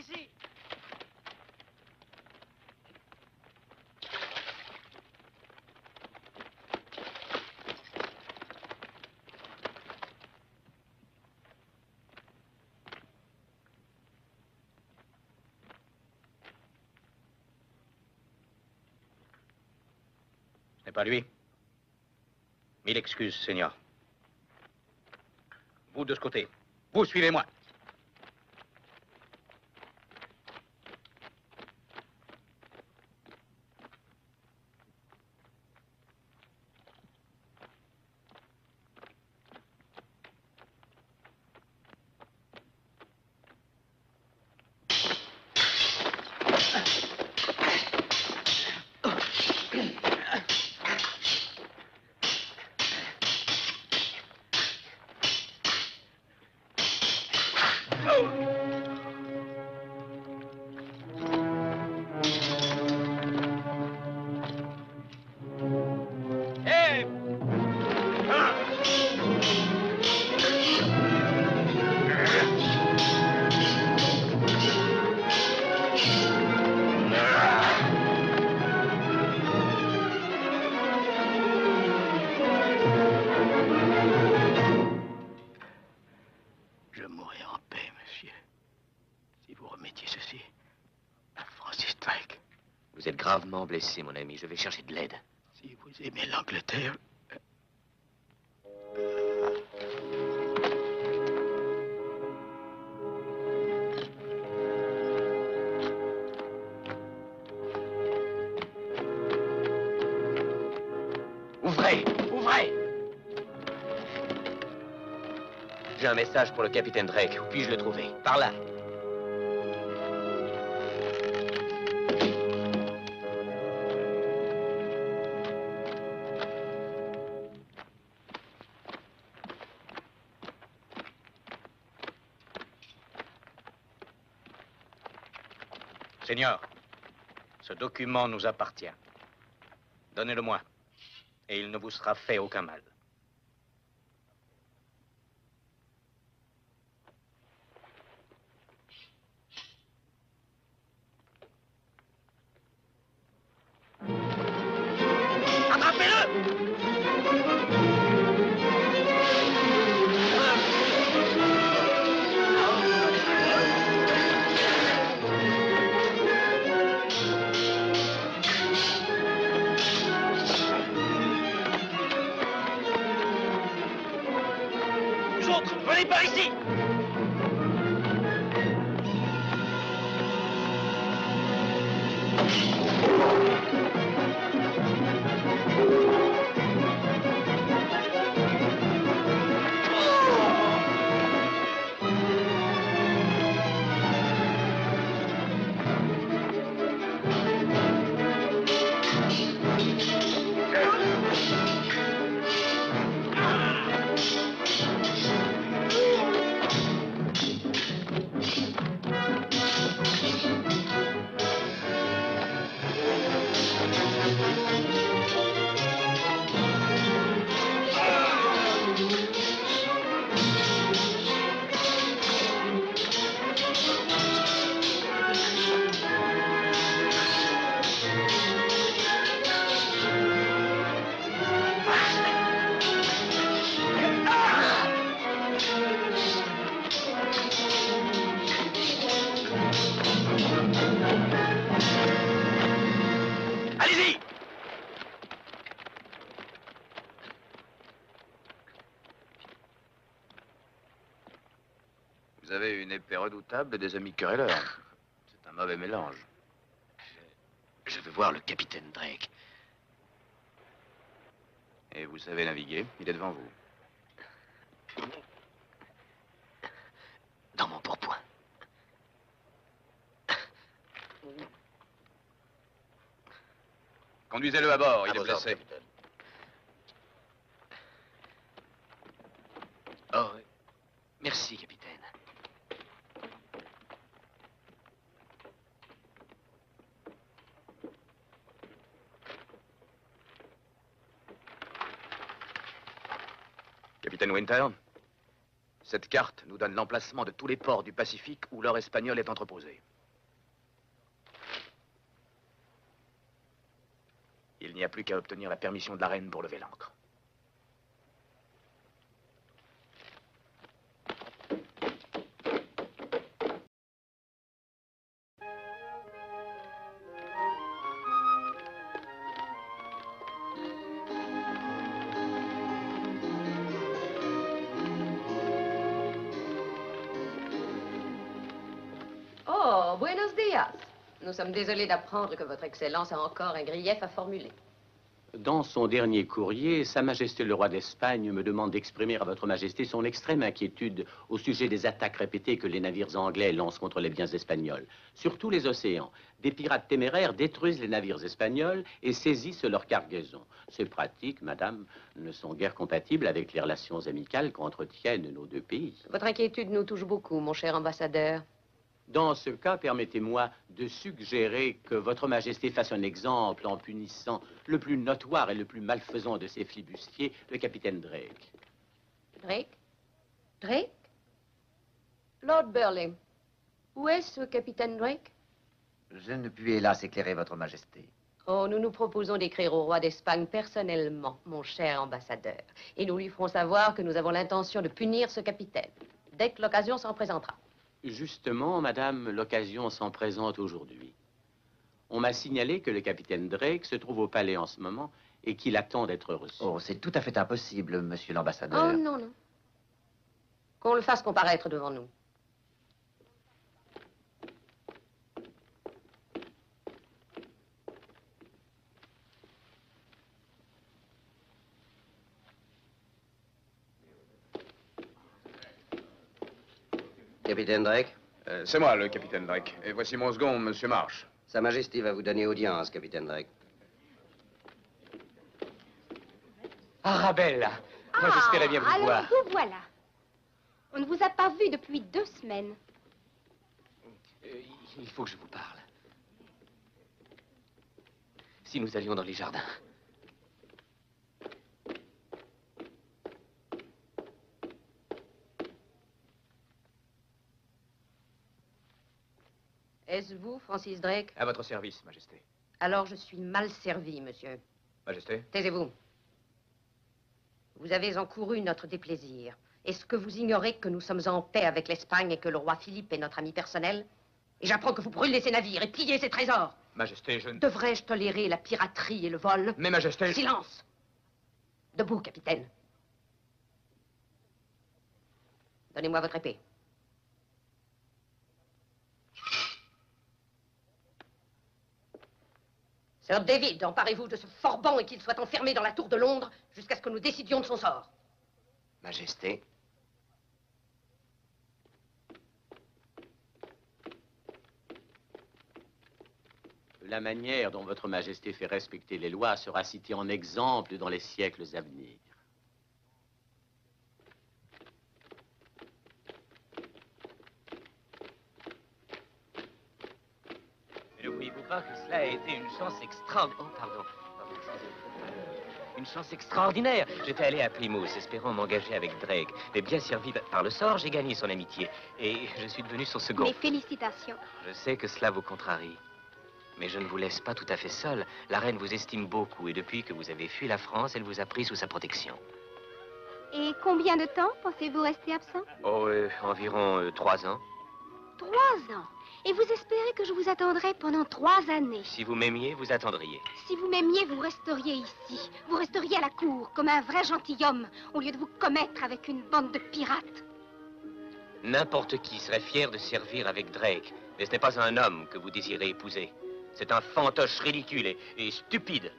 ici! Ce n'est pas lui. Mille excuses, Seigneur. Vous de ce côté. Vous suivez-moi. Je mourrai en paix, monsieur. Si vous remettiez ceci à Francis Drake. Vous êtes gravement blessé, mon ami. Je vais chercher de l'aide. Si vous aimez l'Angleterre... Ouvrez! Ouvrez! J'ai un message pour le capitaine Drake. Où puis-je le trouver? Par là. Seigneur, ce document nous appartient. Donnez-le-moi, et il ne vous sera fait aucun mal. Venez par ici! Allez-y! Vous avez une épée redoutable et des amis querelleurs. C'est un mauvais mélange. Je veux voir le capitaine Drake. Et vous savez naviguer, il est devant vous. Dans mon pourpoint. Conduisez-le à bord, il est vos ordres, blessé. capitaine. Oh, merci, capitaine. Capitaine Winter, Cette carte nous donne l'emplacement de tous les ports du Pacifique où l'or espagnol est entreposé. Il n'y a plus qu'à obtenir la permission de la reine pour lever l'ancre. Oh, buenos días. Nous sommes désolés d'apprendre que votre Excellence a encore un grief à formuler. Dans son dernier courrier, Sa Majesté le roi d'Espagne me demande d'exprimer à votre Majesté son extrême inquiétude au sujet des attaques répétées que les navires anglais lancent contre les biens espagnols. Sur tous les océans, des pirates téméraires détruisent les navires espagnols et saisissent leur cargaison. Ces pratiques, madame, ne sont guère compatibles avec les relations amicales qu'entretiennent nos deux pays. Votre inquiétude nous touche beaucoup, mon cher ambassadeur. Dans ce cas, permettez-moi de suggérer que votre Majesté fasse un exemple en punissant le plus notoire et le plus malfaisant de ces flibustiers, le capitaine Drake. Drake? Drake? Lord Burleigh, où est ce capitaine Drake? Je ne puis hélas éclairer votre majesté. Oh, nous nous proposons d'écrire au roi d'Espagne personnellement, mon cher ambassadeur. Et nous lui ferons savoir que nous avons l'intention de punir ce capitaine, dès que l'occasion s'en présentera. Justement, madame, l'occasion s'en présente aujourd'hui. On m'a signalé que le capitaine Drake se trouve au palais en ce moment et qu'il attend d'être reçu. Oh, c'est tout à fait impossible, monsieur l'ambassadeur. Oh, non, non. Qu'on le fasse comparaître devant nous. Capitaine Drake, C'est moi, le capitaine Drake. Et voici mon second, monsieur Marsh. Sa Majesté va vous donner audience, capitaine Drake. Arabella, Majesté bien vous voir. Alors vous voilà. On ne vous a pas vu depuis 2 semaines. Il faut que je vous parle. Si nous allions dans les jardins. Est-ce vous, Francis Drake? À votre service, Majesté. Alors je suis mal servi, monsieur. Majesté? Taisez-vous. Vous avez encouru notre déplaisir. Est-ce que vous ignorez que nous sommes en paix avec l'Espagne et que le roi Philippe est notre ami personnel? Et j'apprends que vous brûlez ses navires et pillez ses trésors. Majesté, je ne... Devrais-je tolérer la piraterie et le vol? Mais, Majesté... Silence! Debout, capitaine. Donnez-moi votre épée. Sir David, emparez-vous de ce forban et qu'il soit enfermé dans la tour de Londres jusqu'à ce que nous décidions de son sort. Majesté. La manière dont votre Majesté fait respecter les lois sera citée en exemple dans les siècles à venir. Ne voyez-vous pas que cela a été une chance extraordinaire? Oh, pardon. Une chance extraordinaire. J'étais allé à Plymouth, espérant m'engager avec Drake. Mais bien servi par le sort, j'ai gagné son amitié. Et je suis devenu son second. Mes félicitations. Je sais que cela vous contrarie. Mais je ne vous laisse pas tout à fait seul. La reine vous estime beaucoup et depuis que vous avez fui la France, elle vous a pris sous sa protection. Et combien de temps pensez-vous rester absent? Oh, environ 3 ans. 3 ans. Et vous espérez que je vous attendrai pendant 3 années. Si vous m'aimiez, vous attendriez. Si vous m'aimiez, vous resteriez ici. Vous resteriez à la cour, comme un vrai gentilhomme, au lieu de vous commettre avec une bande de pirates. N'importe qui serait fier de servir avec Drake. Mais ce n'est pas un homme que vous désirez épouser. C'est un fantoche ridicule et stupide.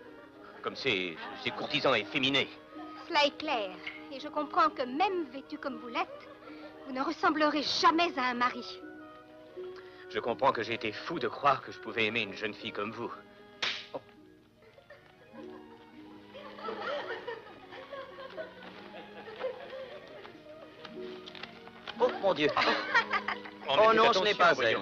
Comme ces courtisans efféminés. Cela est clair. Et je comprends que même vêtu comme vous l'êtes, vous ne ressemblerez jamais à un mari. Je comprends que j'ai été fou de croire que je pouvais aimer une jeune fille comme vous. Oh, mon Dieu. Oh non, ce n'est pas elle.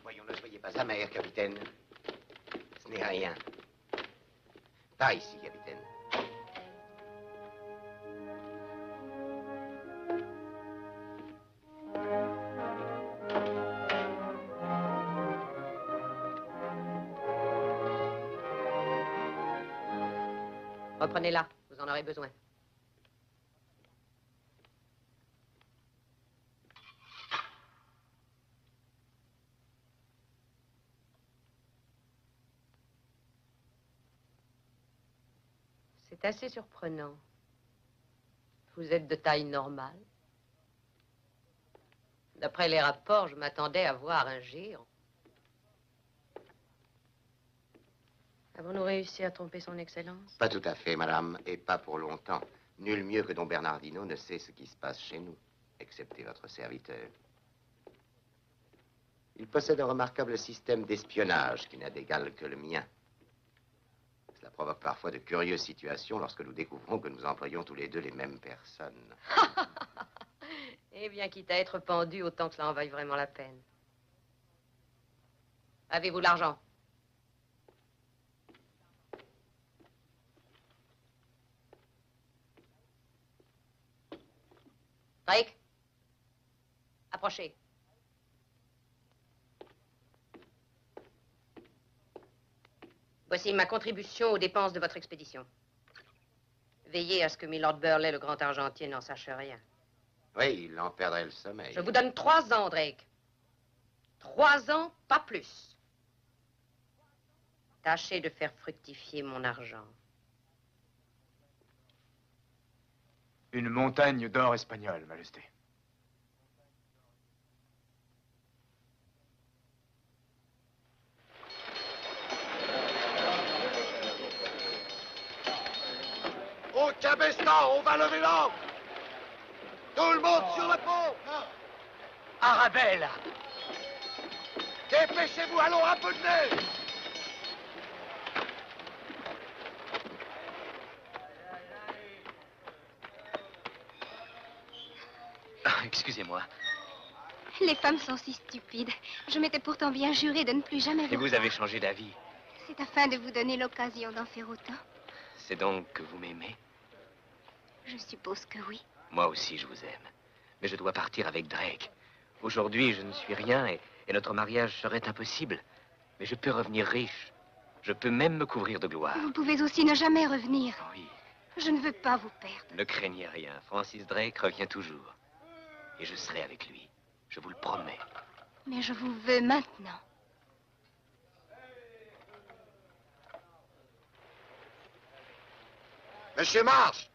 Voyons, ne soyez pas amer, capitaine. Ce n'est rien. Par ici, capitaine. Reprenez-la, vous en aurez besoin. C'est assez surprenant. Vous êtes de taille normale. D'après les rapports, je m'attendais à voir un géant. Avons-nous réussi à tromper son Excellence? Pas tout à fait, madame, et pas pour longtemps. Nul mieux que Don Bernardino ne sait ce qui se passe chez nous, excepté votre serviteur. Il possède un remarquable système d'espionnage qui n'a d'égal que le mien. Cela provoque parfois de curieuses situations lorsque nous découvrons que nous employons tous les deux les mêmes personnes. Eh bien, quitte à être pendu, autant que cela en vaille vraiment la peine. Avez-vous de l'argent? Drake, approchez. Voici ma contribution aux dépenses de votre expédition. Veillez à ce que Milord Burley, le grand argentier, n'en sache rien. Oui, il en perdrait le sommeil. Je vous donne 3 ans, Drake. 3 ans, pas plus. Tâchez de faire fructifier mon argent. Une montagne d'or espagnol, Majesté. Au cabestan, on va lever l'ancre. Tout le monde sur le pont. Arabelle! Dépêchez-vous, allons un peu de nez. Excusez-moi. Les femmes sont si stupides. Je m'étais pourtant bien juré de ne plus jamais Et vous vous avez changé d'avis. C'est afin de vous donner l'occasion d'en faire autant. C'est donc que vous m'aimez? Je suppose que oui. Moi aussi, je vous aime. Mais je dois partir avec Drake. Aujourd'hui, je ne suis rien et notre mariage serait impossible. Mais je peux revenir riche. Je peux même me couvrir de gloire. Vous pouvez aussi ne jamais revenir. Oui, Je ne veux pas vous perdre. ne craignez rien. Francis Drake revient toujours. Et je serai avec lui. Je vous le promets. Mais je vous veux maintenant. Monsieur Marche.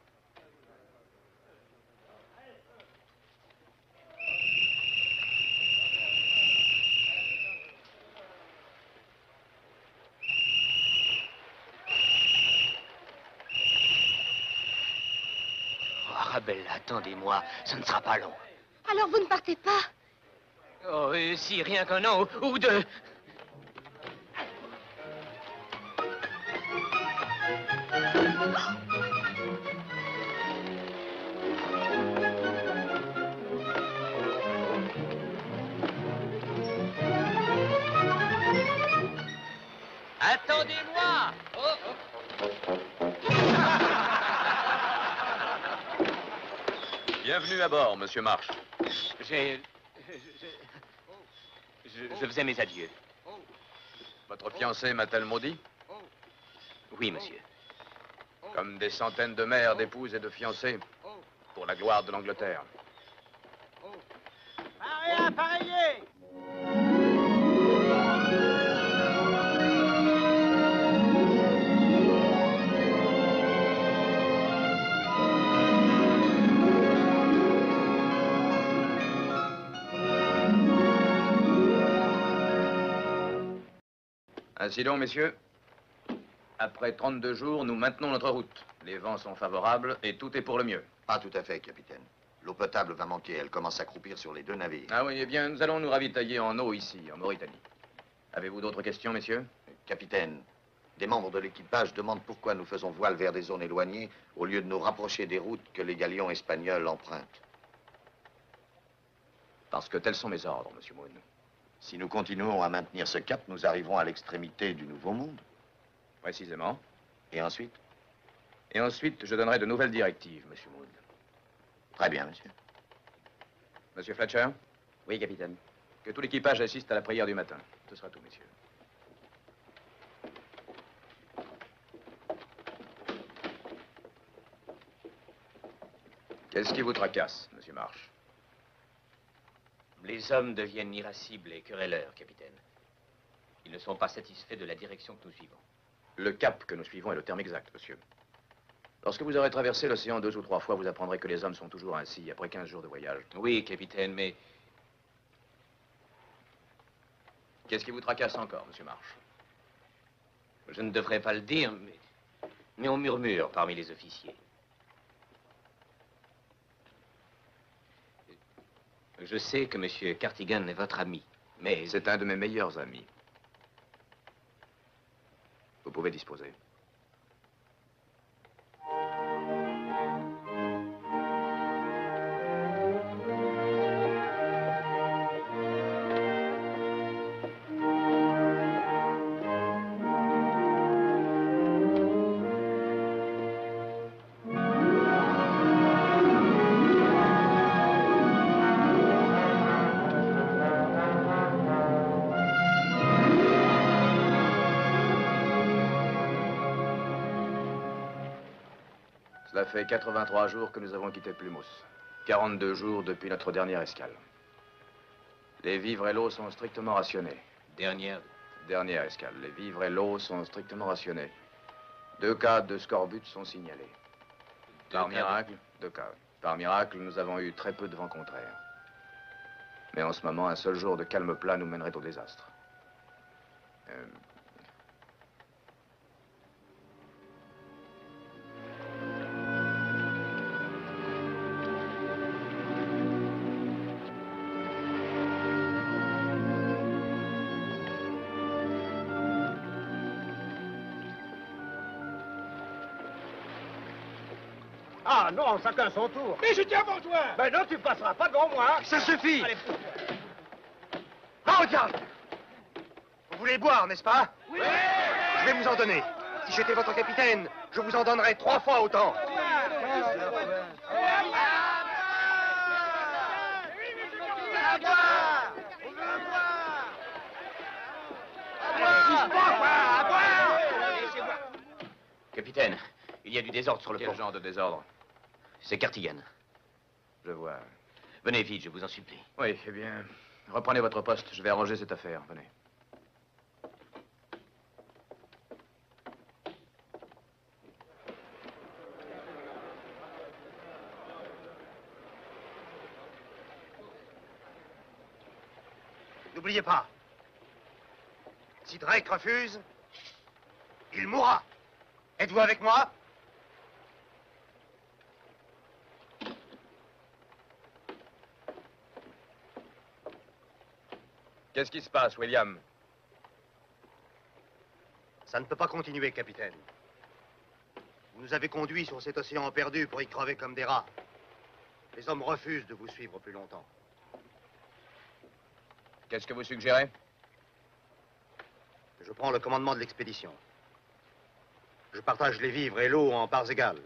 Oh, Arabella, attendez-moi. Ce ne sera pas long. Alors vous ne partez pas? Oh, si, rien qu'un an ou deux. Attendez-moi! Bienvenue à bord, monsieur Marsh. Je faisais mes adieux. Votre fiancée m'a-t-elle maudit? Oui, monsieur. Comme des centaines de mères, d'épouses et de fiancées, pour la gloire de l'Angleterre. Ainsi donc, messieurs, après 32 jours, nous maintenons notre route. Les vents sont favorables et tout est pour le mieux. Pas tout à fait, capitaine. L'eau potable va manquer. Elle commence à croupir sur les 2 navires. Ah oui, eh bien, nous allons nous ravitailler en eau ici, en Mauritanie. Avez-vous d'autres questions, messieurs? Capitaine, des membres de l'équipage demandent pourquoi nous faisons voile vers des zones éloignées au lieu de nous rapprocher des routes que les galions espagnols empruntent. Parce que tels sont mes ordres, monsieur Moon. Si nous continuons à maintenir ce cap, nous arriverons à l'extrémité du Nouveau Monde. Précisément. Et ensuite? Et ensuite, je donnerai de nouvelles directives, Monsieur Moon. Très bien, monsieur. Monsieur Fletcher? Oui, capitaine. Que tout l'équipage assiste à la prière du matin. Ce sera tout, messieurs. Qu'est-ce qui vous tracasse, Monsieur Marsh? Les hommes deviennent irascibles et querelleurs, capitaine. Ils ne sont pas satisfaits de la direction que nous suivons. Le cap que nous suivons est le terme exact, monsieur. Lorsque vous aurez traversé l'océan 2 ou 3 fois, vous apprendrez que les hommes sont toujours ainsi, après 15 jours de voyage. Oui, capitaine, mais... Qu'est-ce qui vous tracasse encore, Monsieur Marsh? Je ne devrais pas le dire, mais on murmure parmi les officiers. Je sais que M. Cartigan est votre ami, mais... C'est un de mes meilleurs amis. Vous pouvez disposer. Cela fait 83 jours que nous avons quitté Plymouth. 42 jours depuis notre dernière escale. Les vivres et l'eau sont strictement rationnés. Dernière escale. Les vivres et l'eau sont strictement rationnés. 2 cas de scorbut sont signalés. Par miracle, 2 cas. Par miracle, nous avons eu très peu de vent contraire. Mais en ce moment, un seul jour de calme plat nous mènerait au désastre. Ah non, chacun son tour. Mais je tiens pour toi. Ben non, tu passeras pas devant moi. Ça suffit. Allez. Va au diable. Vous voulez boire, n'est-ce pas? Oui. Je vais vous en donner. Si j'étais votre capitaine, je vous en donnerais 3 fois autant. Capitaine, il y a du désordre sur le pont. Quel genre de désordre? C'est Cartigan. Je vois. Venez vite, je vous en supplie. Oui, eh bien, reprenez votre poste. Je vais arranger cette affaire. Venez. N'oubliez pas, si Drake refuse, il mourra. Êtes-vous avec moi? Qu'est-ce qui se passe, William? Ça ne peut pas continuer, capitaine. Vous nous avez conduits sur cet océan perdu pour y crever comme des rats. Les hommes refusent de vous suivre plus longtemps. Qu'est-ce que vous suggérez? Je prends le commandement de l'expédition. Je partage les vivres et l'eau en parts égales.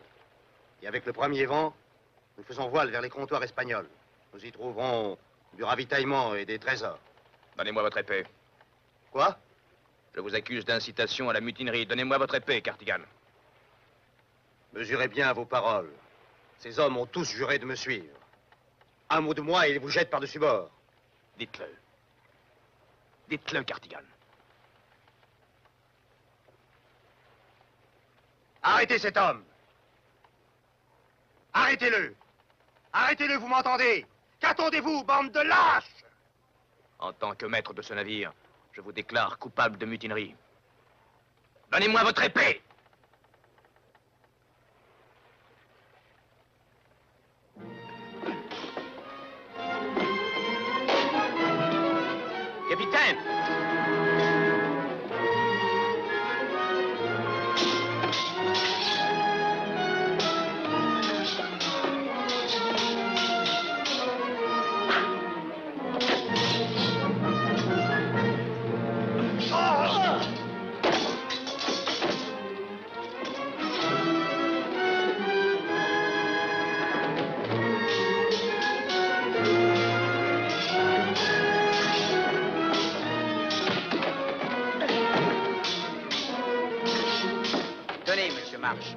Et avec le premier vent, nous faisons voile vers les comptoirs espagnols. Nous y trouverons du ravitaillement et des trésors. Donnez-moi votre épée. Quoi? Je vous accuse d'incitation à la mutinerie. Donnez-moi votre épée, Cartigan. Mesurez bien vos paroles. Ces hommes ont tous juré de me suivre. Un mot de moi et ils vous jettent par-dessus bord. Dites-le. Dites-le, Cartigan. Arrêtez cet homme. Arrêtez-le. Arrêtez-le, vous m'entendez? Qu'attendez-vous, bande de lâches? En tant que maître de ce navire, je vous déclare coupable de mutinerie. Donnez-moi votre épée! Capitaine! marche.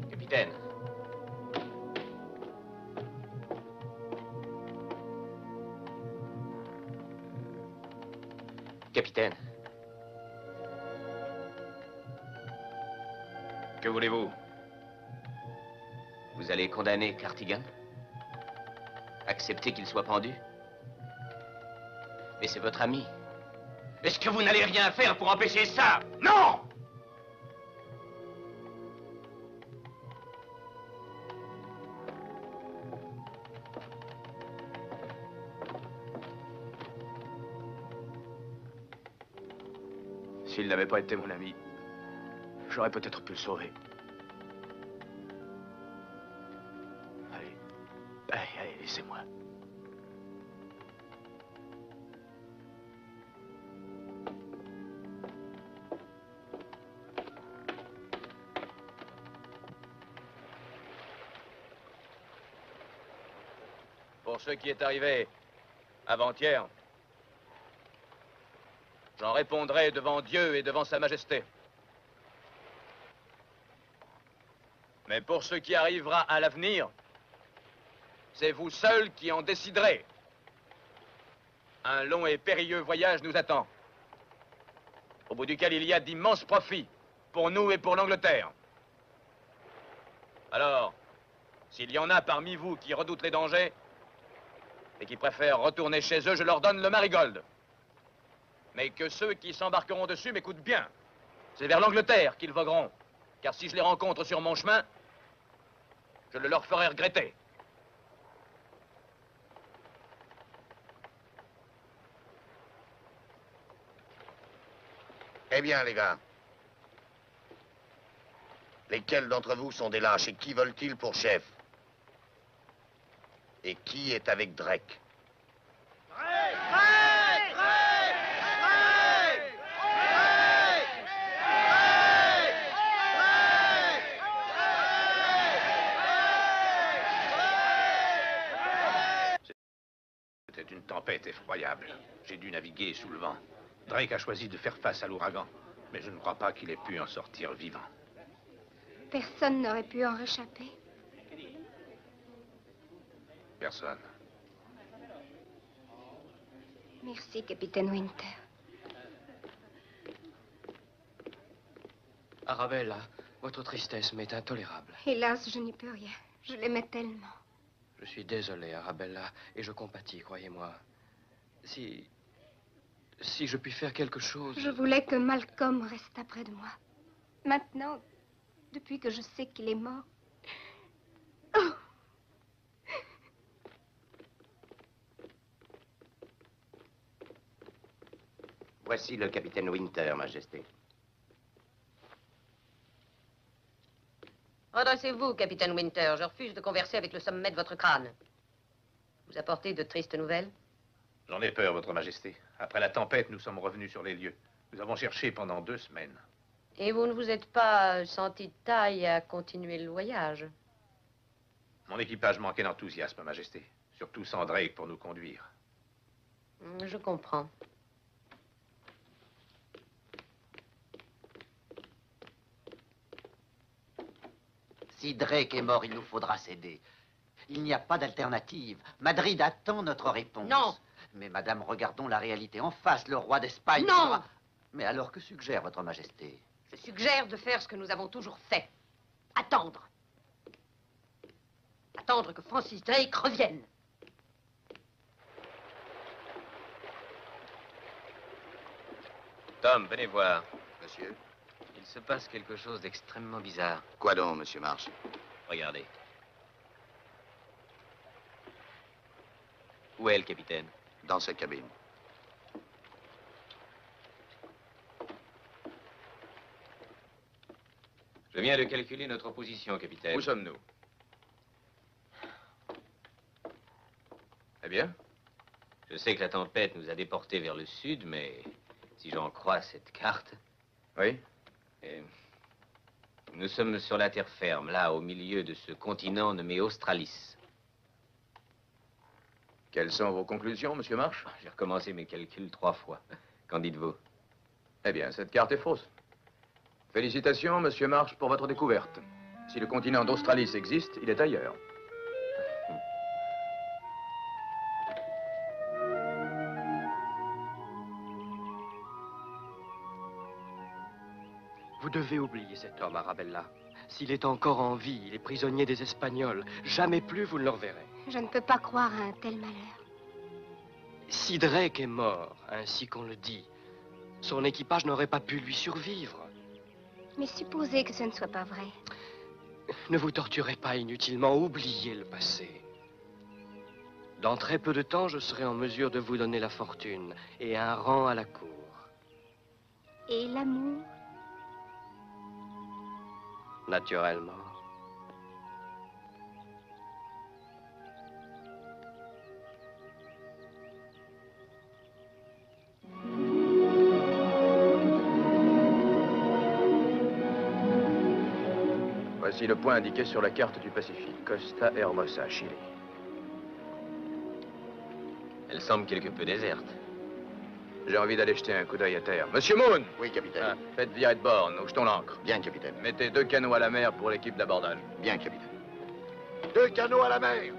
Capitaine. Capitaine. Que voulez-vous? Vous allez condamner Cartigan? Accepter qu'il soit pendu? Mais c'est votre ami. Est-ce que vous n'allez rien faire pour empêcher ça? Non! S'il n'avait pas été mon ami, j'aurais peut-être pu le sauver. Allez, laissez-moi. Pour ce qui est arrivé avant-hier, j'en répondrai devant Dieu et devant Sa Majesté. Mais pour ce qui arrivera à l'avenir, c'est vous seuls qui en déciderez. Un long et périlleux voyage nous attend, au bout duquel il y a d'immenses profits pour nous et pour l'Angleterre. Alors, s'il y en a parmi vous qui redoutent les dangers et qui préfèrent retourner chez eux, je leur donne le Marigold. Mais que ceux qui s'embarqueront dessus m'écoutent bien. C'est vers l'Angleterre qu'ils vogueront, car si je les rencontre sur mon chemin, je le leur ferai regretter. Eh bien, les gars, lesquels d'entre vous sont des lâches et qui veulent-ils pour chef? Et qui est avec Drake? C'était une tempête effroyable. J'ai dû naviguer sous le vent. Drake a choisi de faire face à l'ouragan, mais je ne crois pas qu'il ait pu en sortir vivant. Personne n'aurait pu en réchapper. Personne. Merci, capitaine Winter. Arabella, votre tristesse m'est intolérable. Hélas, je n'y peux rien. Je l'aimais tellement. Je suis désolé, Arabella, et je compatis, croyez-moi. Si je puis faire quelque chose... Je voulais que Malcolm restât près de moi. Maintenant, depuis que je sais qu'il est mort... Oh! Voici le capitaine Winter, Majesté. Redressez-vous, capitaine Winter. Je refuse de converser avec le sommet de votre crâne. Vous apportez de tristes nouvelles? J'en ai peur, Votre Majesté. Après la tempête, nous sommes revenus sur les lieux. Nous avons cherché pendant 2 semaines. Et vous ne vous êtes pas senti de taille à continuer le voyage? Mon équipage manquait d'enthousiasme, Majesté. Surtout sans Drake pour nous conduire. Je comprends. Si Drake est mort, il nous faudra céder. Il n'y a pas d'alternative. Madrid attend notre réponse. Non. Mais madame, regardons la réalité en face. Le roi d'Espagne... Non sera... Mais alors, que suggère votre majesté? Je suggère de faire ce que nous avons toujours fait. Attendre. Attendre que Francis Drake revienne. Tom, venez voir. Monsieur? Il se passe quelque chose d'extrêmement bizarre. Quoi donc, monsieur Marsh? Regardez. Où est le capitaine? Dans sa cabine. Je viens de calculer notre position, capitaine. Où sommes-nous? Eh bien? Je sais que la tempête nous a déportés vers le sud, mais si j'en crois cette carte... Oui? Nous sommes sur la terre ferme, là, au milieu de ce continent nommé Australis. Quelles sont vos conclusions, monsieur Marsh? J'ai recommencé mes calculs 3 fois. Qu'en dites-vous? Eh bien, cette carte est fausse. Félicitations, monsieur Marsh, pour votre découverte. Si le continent d'Australis existe, il est ailleurs. Vous devez oublier cet homme, Arabella. S'il est encore en vie, il est prisonnier des Espagnols. Jamais plus vous ne le reverrez. Je ne peux pas croire à un tel malheur. Si Drake est mort, ainsi qu'on le dit, son équipage n'aurait pas pu lui survivre. Mais supposez que ce ne soit pas vrai. Ne vous torturez pas inutilement, oubliez le passé. Dans très peu de temps, je serai en mesure de vous donner la fortune et un rang à la cour. Et l'amour? Naturellement. Voici le point indiqué sur la carte du Pacifique. Costa Hermosa, Chili. Elle semble quelque peu déserte. J'ai envie d'aller jeter un coup d'œil à terre. Monsieur Moon! Oui, capitaine. Ah, faites virer de bord, nous jetons l'ancre. Bien, capitaine. Mettez 2 canots à la mer pour l'équipe d'abordage. Bien, capitaine. 2 canots à la mer.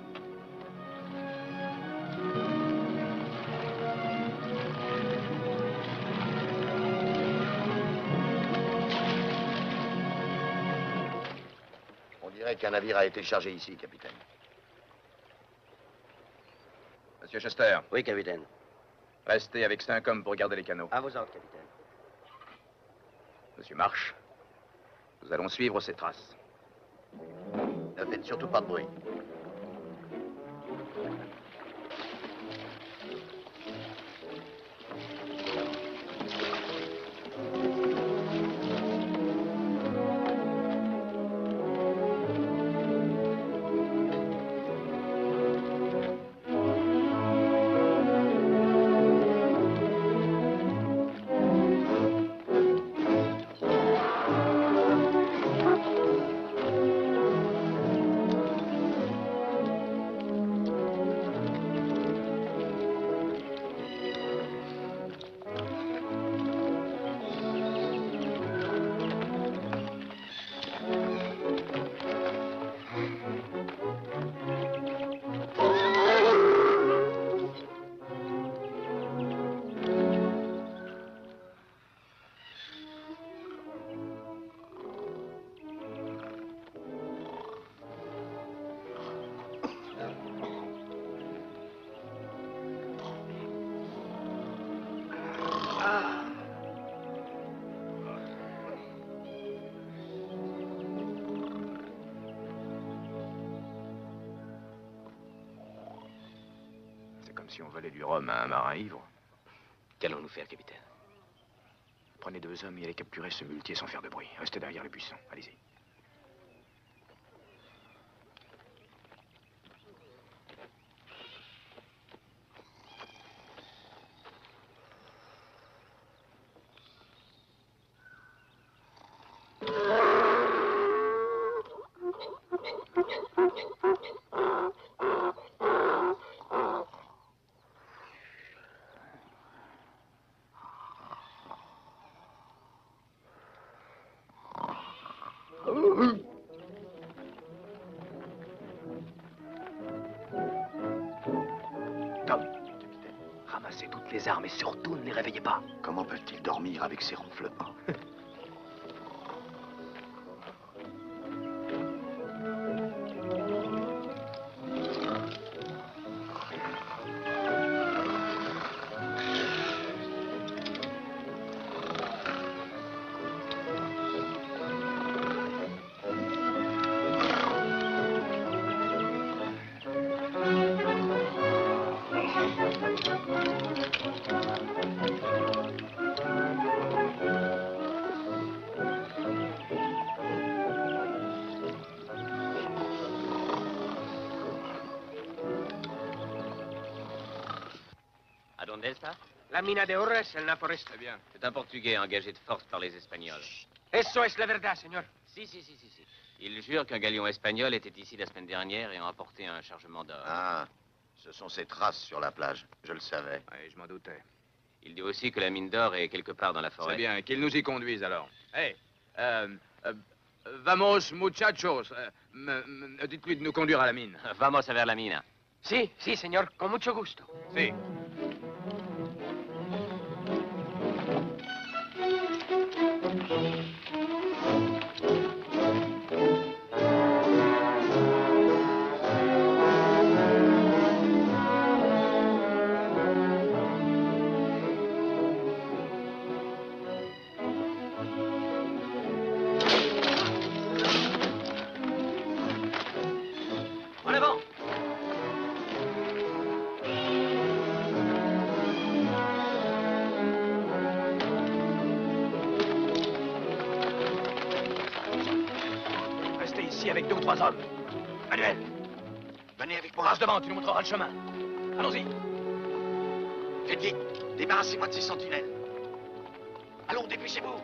On dirait qu'un navire a été chargé ici, capitaine. Monsieur Chester, Oui, capitaine. restez avec 5 hommes pour garder les canots. À vos ordres, capitaine. Monsieur Marsh, nous allons suivre ces traces. Ne faites surtout pas de bruit. C'est comme si on volait du rhum à un marin ivre. Qu'allons-nous faire, capitaine? Prenez 2 hommes et allez capturer ce muletier sans faire de bruit. Restez derrière les buissons. Allez-y. Tom, capitaine, ramassez toutes les armes et surtout ne les réveillez pas. Comment peuvent-ils dormir avec ces ronflements? ¿A dónde está? La mina de oro es el Nápoles. Très bien. C'est un Portugais engagé de force par les Espagnols. Eso es la verdad, señor. Si. Il jure qu'un galion espagnol était ici la semaine dernière et a emporté un chargement d'or. Ah, ce sont ces traces sur la plage. Je le savais. Oui, je m'en doutais. Il dit aussi que la mine d'or est quelque part dans la forêt. C'est bien, qu'il nous y conduise alors. Hey, vamos, muchachos. Dites-lui de nous conduire à la mine. Vamos a ver la mina. Sí, señor, con mucho gusto. Si. En avant! Restez ici avec 2 ou 3 hommes. Manuel, Venez avec moi. passe devant, tu nous montreras le chemin. Allons-y. Faites vite. Débarrassez-moi de ces sentinelles. Allons, dépêchez-vous.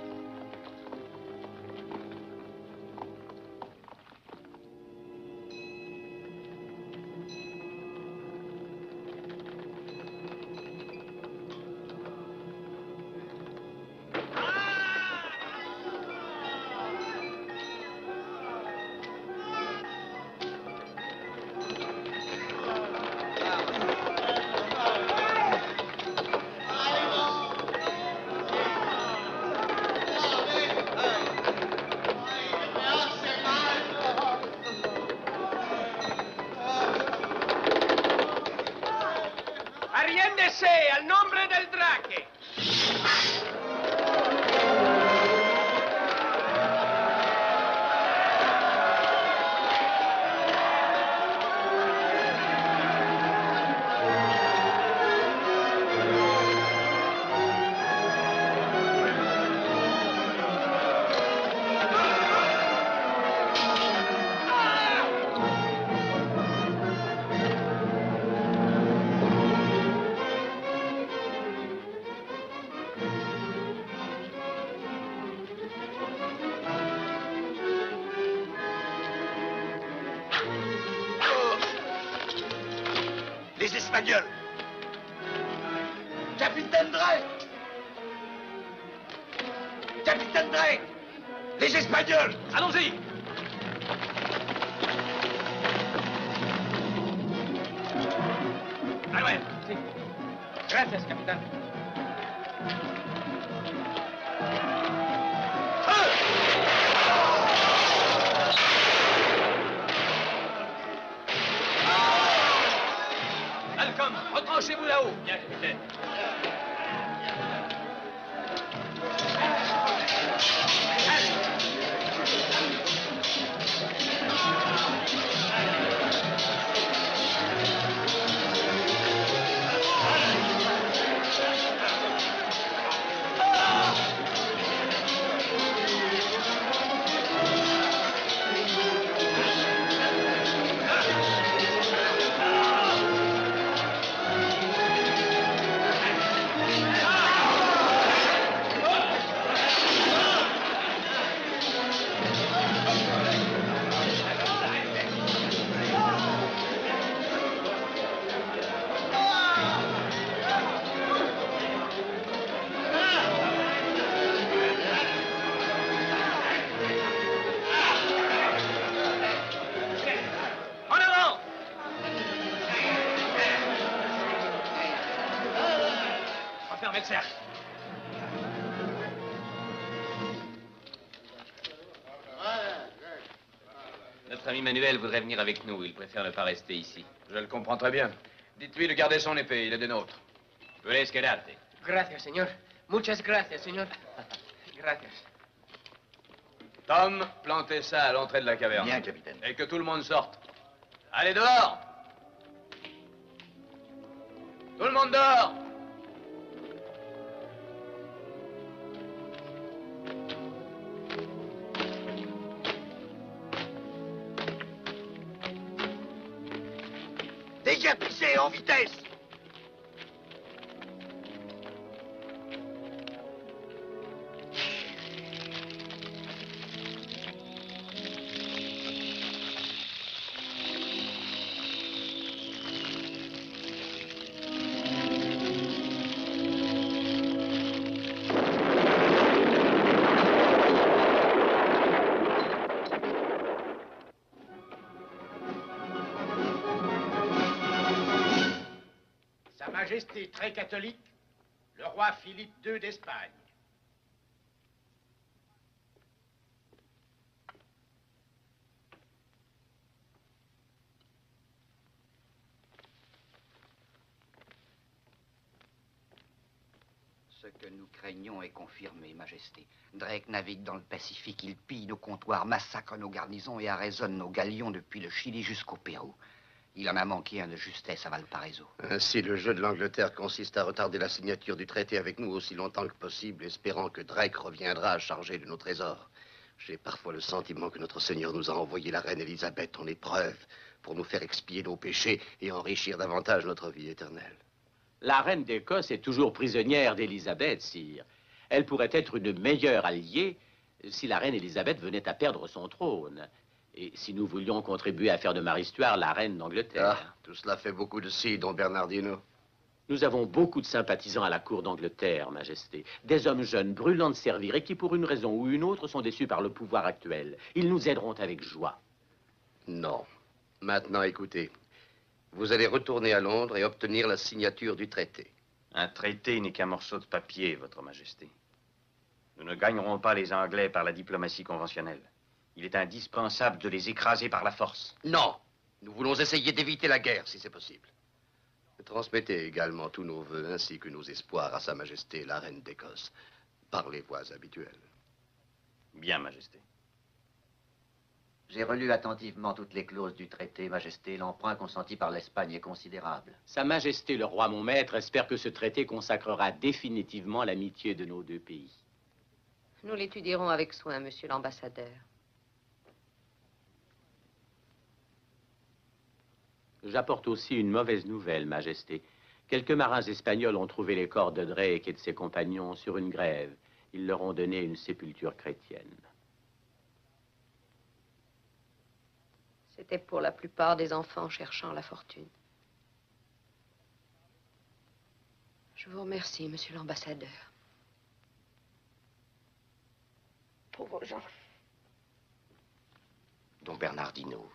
Arriéndese al nombre del Draque. Les Espagnols. Capitaine Drake. Capitaine Drake. Les Espagnols. Allons-y. Manuel. Gracias, capitán. Malcolm, retranchez-vous là-haut. Bien, capitaine. de cercle. Notre ami Manuel voudrait venir avec nous. Il préfère ne pas rester ici. Je le comprends très bien. Dites-lui de garder son épée, il est des nôtres. Puedes quedarte. Gracias, señor. Muchas gracias, señor. Gracias. Tom, plantez ça à l'entrée de la caverne. Bien, capitaine. Et que tout le monde sorte. Allez dehors! Tout le monde dehors! Dégapissez en vitesse! Sa Majesté très catholique, le roi Philippe II d'Espagne. Ce que nous craignons est confirmé, Majesté. Drake navigue dans le Pacifique, il pille nos comptoirs, massacre nos garnisons et arraisonne nos galions depuis le Chili jusqu'au Pérou. Il en a manqué un de justesse à Valparaiso. Ainsi, le jeu de l'Angleterre consiste à retarder la signature du traité avec nous aussi longtemps que possible, espérant que Drake reviendra à charger de nos trésors. J'ai parfois le sentiment que notre Seigneur nous a envoyé la reine Élisabeth en épreuve pour nous faire expier nos péchés et enrichir davantage notre vie éternelle. La reine d'Écosse est toujours prisonnière d'Élisabeth, sire. Elle pourrait être une meilleure alliée si la reine Élisabeth venait à perdre son trône. Et si nous voulions contribuer à faire de Marie-Stuart la reine d'Angleterre. Ah, tout cela fait beaucoup de si, don Bernardino. Nous avons beaucoup de sympathisants à la cour d'Angleterre, Majesté. Des hommes jeunes, brûlants de servir et qui, pour une raison ou une autre, sont déçus par le pouvoir actuel. Ils nous aideront avec joie. Non. Maintenant, écoutez. Vous allez retourner à Londres et obtenir la signature du traité. Un traité n'est qu'un morceau de papier, Votre Majesté. Nous ne gagnerons pas les Anglais par la diplomatie conventionnelle. Il est indispensable de les écraser par la force. Non. Nous voulons essayer d'éviter la guerre, si c'est possible. Transmettez également tous nos vœux ainsi que nos espoirs à Sa Majesté, la reine d'Écosse, par les voies habituelles. Bien, Majesté. J'ai relu attentivement toutes les clauses du traité, Majesté. L'emprunt consenti par l'Espagne est considérable. Sa Majesté, le roi mon maître, espère que ce traité consacrera définitivement l'amitié de nos deux pays. Nous l'étudierons avec soin, monsieur l'ambassadeur. J'apporte aussi une mauvaise nouvelle, Majesté. Quelques marins espagnols ont trouvé les corps de Drake et de ses compagnons sur une grève. Ils leur ont donné une sépulture chrétienne. C'était pour la plupart des enfants cherchant la fortune. Je vous remercie, monsieur l'ambassadeur. Pauvres gens. Don Bernardino.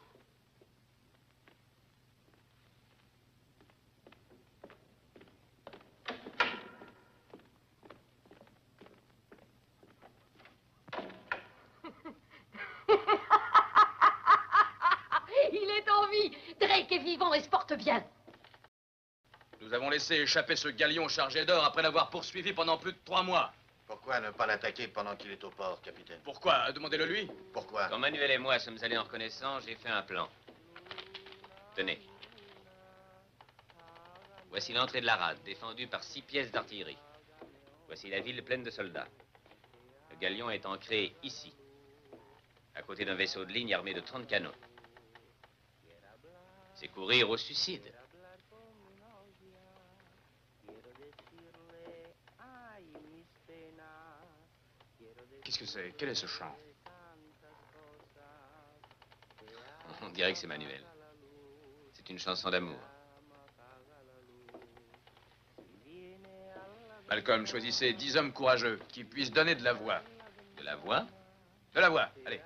Il est en vie. Drake est vivant et se porte bien. Nous avons laissé échapper ce galion chargé d'or après l'avoir poursuivi pendant plus de 3 mois. Pourquoi ne pas l'attaquer pendant qu'il est au port, capitaine? Pourquoi? Demandez-le lui. Pourquoi? Quand Manuel et moi sommes allés en reconnaissance, j'ai fait un plan. Tenez. Voici l'entrée de la rade, défendue par 6 pièces d'artillerie. Voici la ville pleine de soldats. Le galion est ancré ici, à côté d'un vaisseau de ligne armé de 30 canons. C'est courir au suicide. Qu'est-ce que c'est? Quel est ce chant? On dirait que c'est Manuel. C'est une chanson d'amour. Malcolm, choisissez 10 hommes courageux qui puissent donner de la voix. De la voix? De la voix, allez.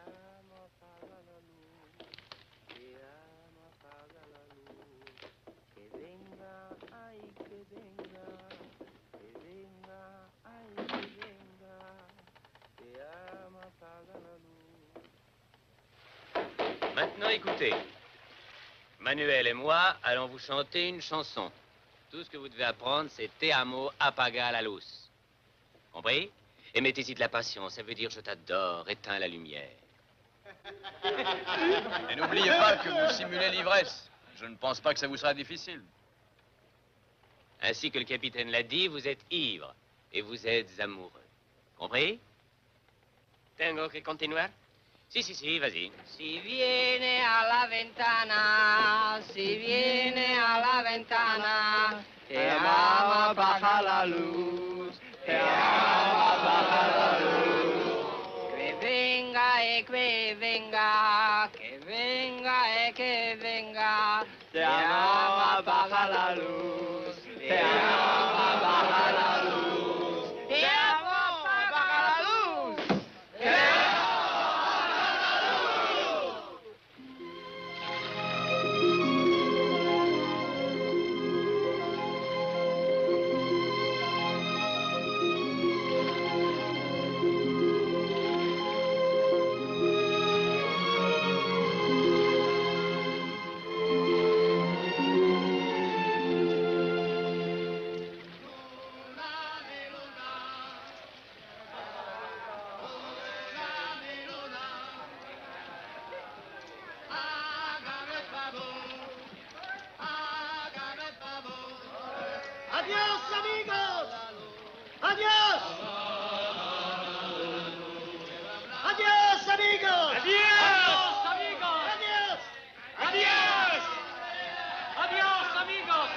écoutez. Manuel et moi allons vous chanter une chanson. Tout ce que vous devez apprendre, c'est Te amo, apaga la luz. Compris? Et mettez-y de la passion, ça veut dire je t'adore, éteins la lumière. Et n'oubliez pas que vous simulez l'ivresse. Je ne pense pas que ça vous sera difficile. Ainsi que le capitaine l'a dit, vous êtes ivre et vous êtes amoureux. Compris? Tengo que continuar? Si, vas-y. Si viene a la ventana, si viene a la ventana, te amo, baja la luz, te amo, baja la luz. Que venga y que venga, que venga y que venga, te amo, baja la luz, te amo, baja la luz, te amo, baja la luz. Adiós, amigos. Adiós. Adiós, amigos. Adiós, amigos. Adiós. Adiós. Adiós, amigos.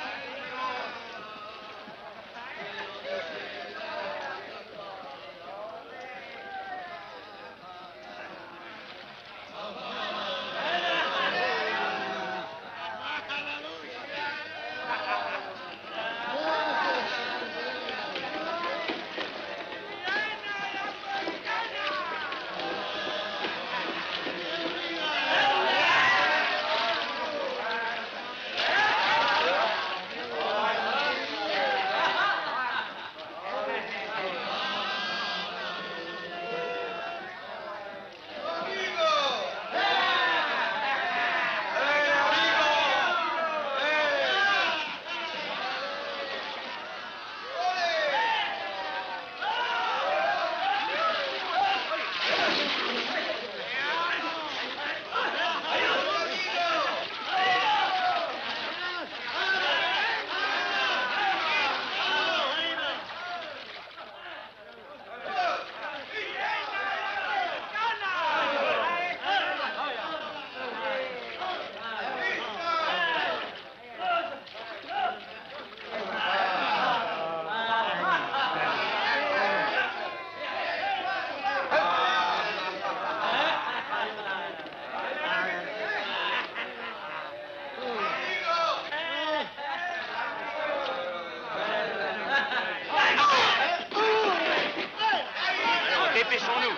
Dépêchons-nous.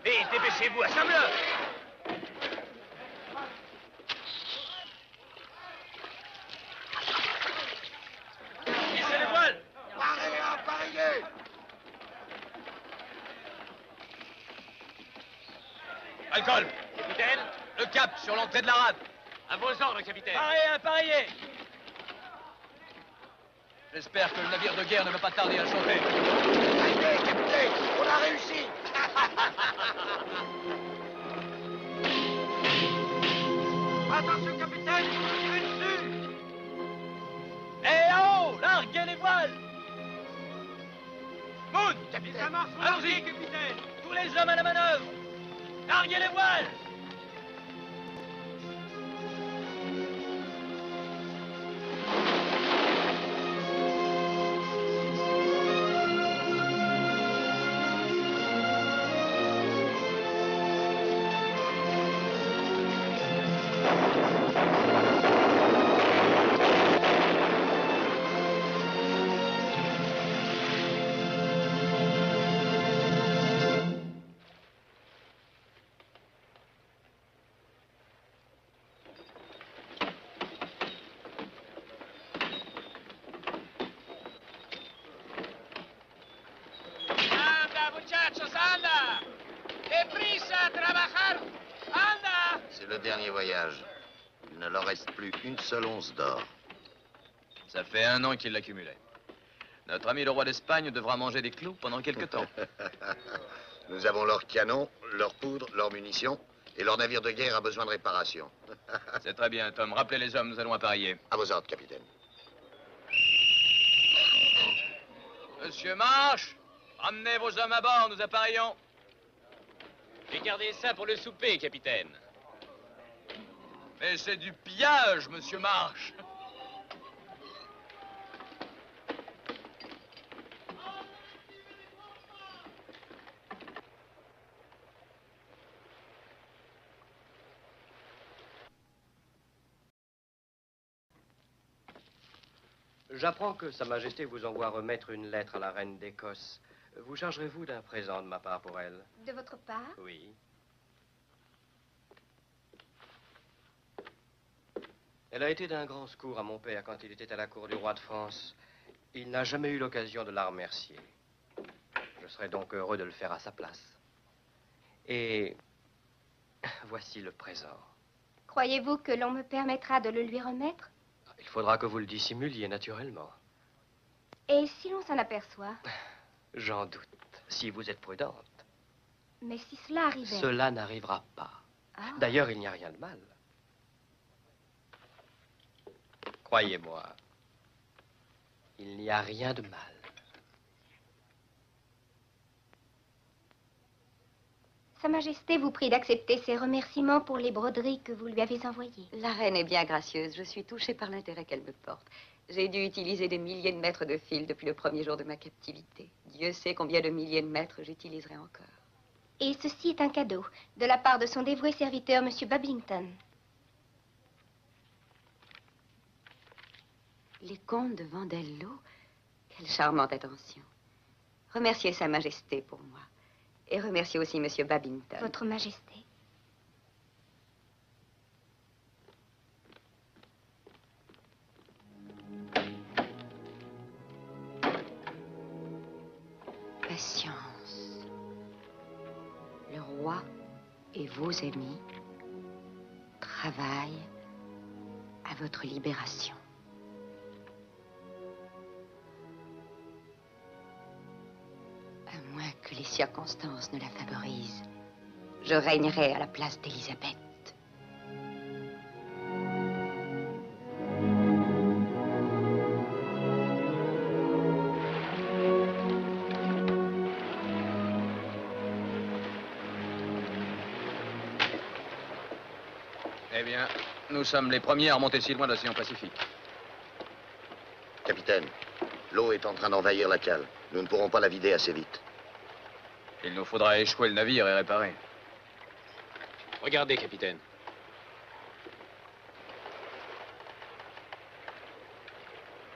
Vite, dépêchez-vous, assemble-le. Hissez les voiles. Parez, appareillez. Alcool. Capitaine, Le cap sur l'entrée de la rade. à vos ordres, capitaine. Appareillez. J'espère que le navire de guerre ne va pas tarder à chanter. Allez, capitaine, on a réussi. Attention, capitaine, tirez dessus. Eh, là-haut, larguez les voiles. Moon, Capitaine, allons-y, capitaine. Tous les hommes à la manœuvre. Larguez les voiles. Deprisa, a trabajar. Anda. C'est le dernier voyage. Il ne leur reste plus une seule once d'or. Ça fait 1 an qu'il l'accumulait. Notre ami le roi d'Espagne devra manger des clous pendant quelque temps. Nous avons leurs canons, leurs poudres, leurs munitions, et leur navire de guerre a besoin de réparation. C'est très bien, Tom. Rappelez les hommes, nous allons appareiller. À vos ordres, capitaine. Monsieur Marche, ramenez vos hommes à bord, nous appareillons. Et gardez ça pour le souper, capitaine. Mais c'est du pillage, monsieur Marche. J'apprends que Sa Majesté vous envoie remettre une lettre à la reine d'Écosse. Vous chargerez-vous d'un présent de ma part pour elle? De votre part? Oui. Elle a été d'un grand secours à mon père quand il était à la cour du roi de France. Il n'a jamais eu l'occasion de la remercier. Je serais donc heureux de le faire à sa place. Et voici le présent. Croyez-vous que l'on me permettra de le lui remettre? Il faudra que vous le dissimuliez naturellement. Et si l'on s'en aperçoit? J'en doute, si vous êtes prudente. Mais si cela arrivait... Cela n'arrivera pas. Ah. D'ailleurs, il n'y a rien de mal. Croyez-moi, il n'y a rien de mal. Sa Majesté vous prie d'accepter ses remerciements pour les broderies que vous lui avez envoyées. La reine est bien gracieuse. Je suis touchée par l'intérêt qu'elle me porte. J'ai dû utiliser des milliers de mètres de fil depuis le premier jour de ma captivité. Dieu sait combien de milliers de mètres j'utiliserai encore. Et ceci est un cadeau de la part de son dévoué serviteur, Monsieur Babington. Les comtes de Vandello, quelle charmante attention. Remerciez Sa Majesté pour moi. Et remerciez aussi Monsieur Babington. Votre Majesté. Patience. Le roi et vos amis travaillent à votre libération. À moins que les circonstances ne la favorisent, je régnerai à la place d'Élisabeth. Eh bien, nous sommes les premiers à remonter si loin de l'océan Pacifique. Capitaine, l'eau est en train d'envahir la cale. Nous ne pourrons pas la vider assez vite. Il nous faudra échouer le navire et réparer. Regardez, capitaine.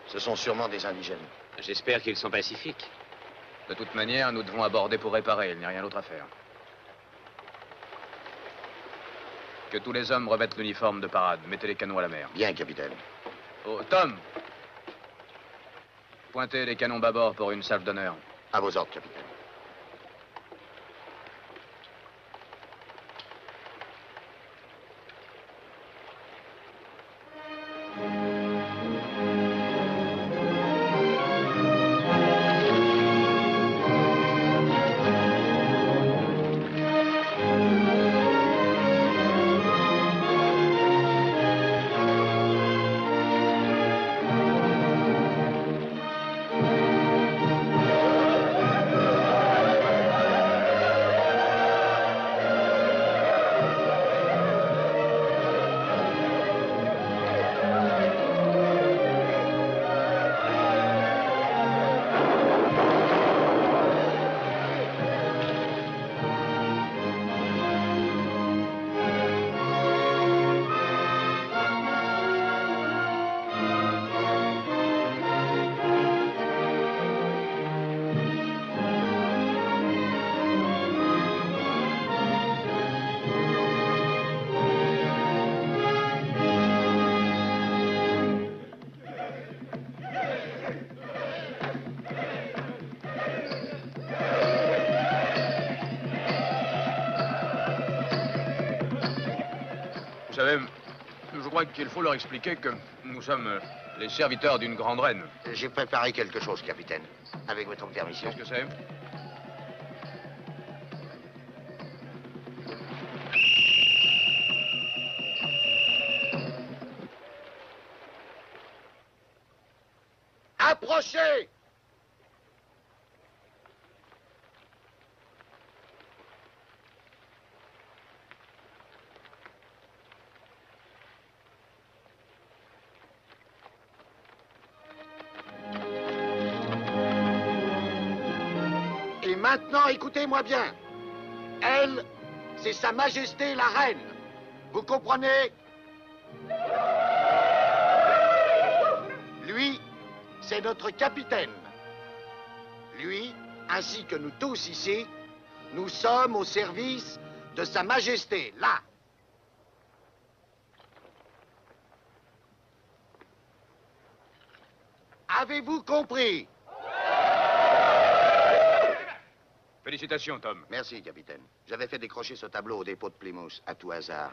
Ce sont sûrement des indigènes. J'espère qu'ils sont pacifiques. De toute manière, nous devons aborder pour réparer. Il n'y a rien d'autre à faire. Que tous les hommes revêtent l'uniforme de parade. Mettez les canons à la mer. Bien, capitaine. Oh, Tom! Pointez les canons bâbord pour une salve d'honneur. À vos ordres, capitaine. crois qu'il faut leur expliquer que nous sommes les serviteurs d'une grande reine. J'ai préparé quelque chose, capitaine. Avec votre permission. Qu'est-ce que c'est? Approchez! Et maintenant, écoutez-moi bien. Elle, c'est Sa Majesté la Reine. Vous comprenez? Lui, c'est notre capitaine. Lui, ainsi que nous tous ici, nous sommes au service de Sa Majesté, là. Avez-vous compris? Félicitations, Tom. Merci, capitaine. J'avais fait décrocher ce tableau au dépôt de Plymouth, à tout hasard.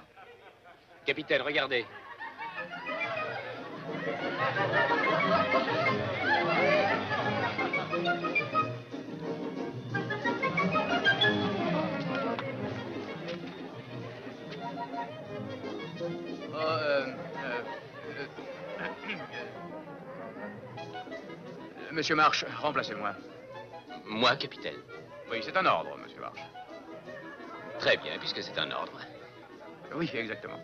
Capitaine, regardez. Monsieur Marsh, remplacez-moi. Moi, capitaine. Oui, c'est un ordre, monsieur Marsh. Très bien, puisque c'est un ordre. Oui, exactement.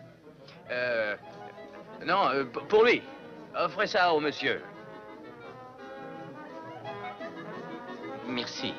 Non, pour lui. Offrez ça au monsieur. Merci.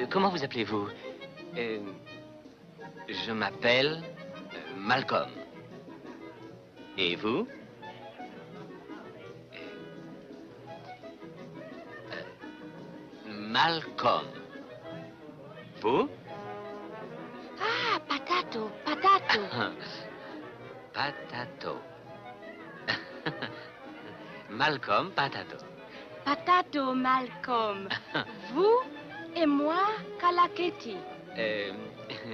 Comment vous appelez-vous? Je m'appelle Malcolm. Et vous? Malcolm. Vous? Ah, Patato, Patato. Patato. Malcolm Patato. Patato, Malcolm. Vous et moi, Kalaketi.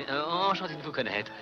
Enchanté de vous connaître.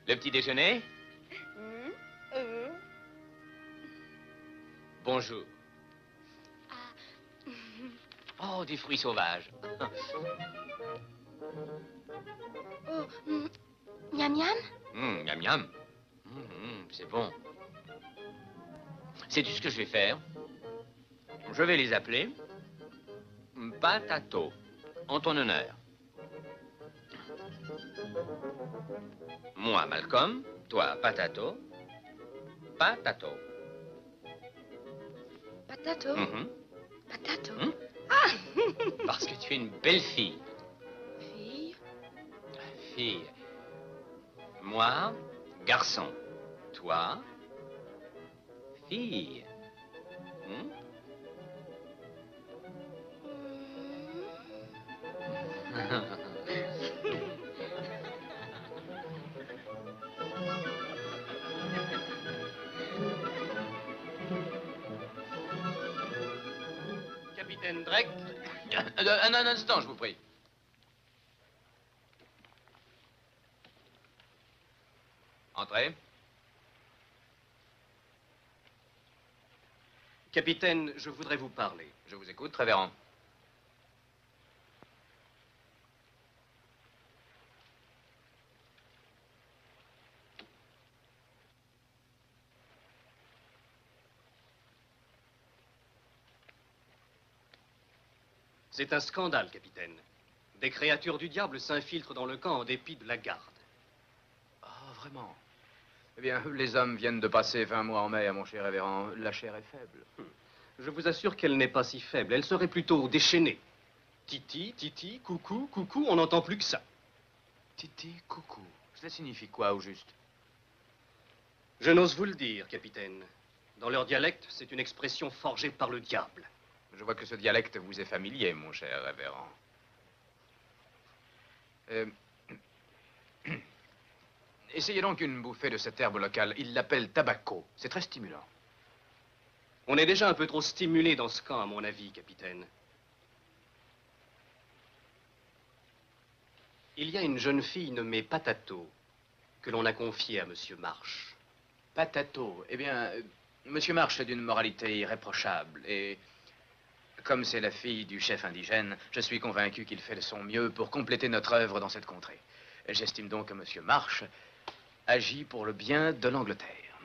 Le petit déjeuner? Bonjour. Oh, des fruits sauvages. Oh, miam miam? Miam miam. C'est bon. Sais-tu ce que je vais faire? Je vais les appeler Patato, en ton honneur. Moi, Malcolm, toi, Patato. Patato. Patato? Patato? Ah! Parce que tu es une belle fille. Fille? Fille. Moi, garçon. Toi, fille. Capitaine Drake. Un instant, je vous prie. Entrez. Capitaine, je voudrais vous parler. Je vous écoute, révérend. C'est un scandale, capitaine. Des créatures du diable s'infiltrent dans le camp en dépit de la garde. Ah, vraiment? Eh bien, les hommes viennent de passer 20 mois en mer, mon cher révérend. La chair est faible. Je vous assure qu'elle n'est pas si faible. Elle serait plutôt déchaînée. Titi, titi, coucou, coucou, on n'entend plus que ça. Titi, coucou. Cela signifie quoi, au juste? Je n'ose vous le dire, capitaine. Dans leur dialecte, c'est une expression forgée par le diable. Je vois que ce dialecte vous est familier, mon cher révérend. Essayez donc une bouffée de cette herbe locale. Ils l'appellent tabaco. C'est très stimulant. On est déjà un peu trop stimulé dans ce camp, à mon avis, capitaine. Il y a une jeune fille nommée Patato que l'on a confiée à Monsieur Marche. Patato. Eh bien, Monsieur Marche est d'une moralité irréprochable et... Comme c'est la fille du chef indigène, je suis convaincu qu'il fait de son mieux pour compléter notre œuvre dans cette contrée. J'estime donc que M. Marche agit pour le bien de l'Angleterre.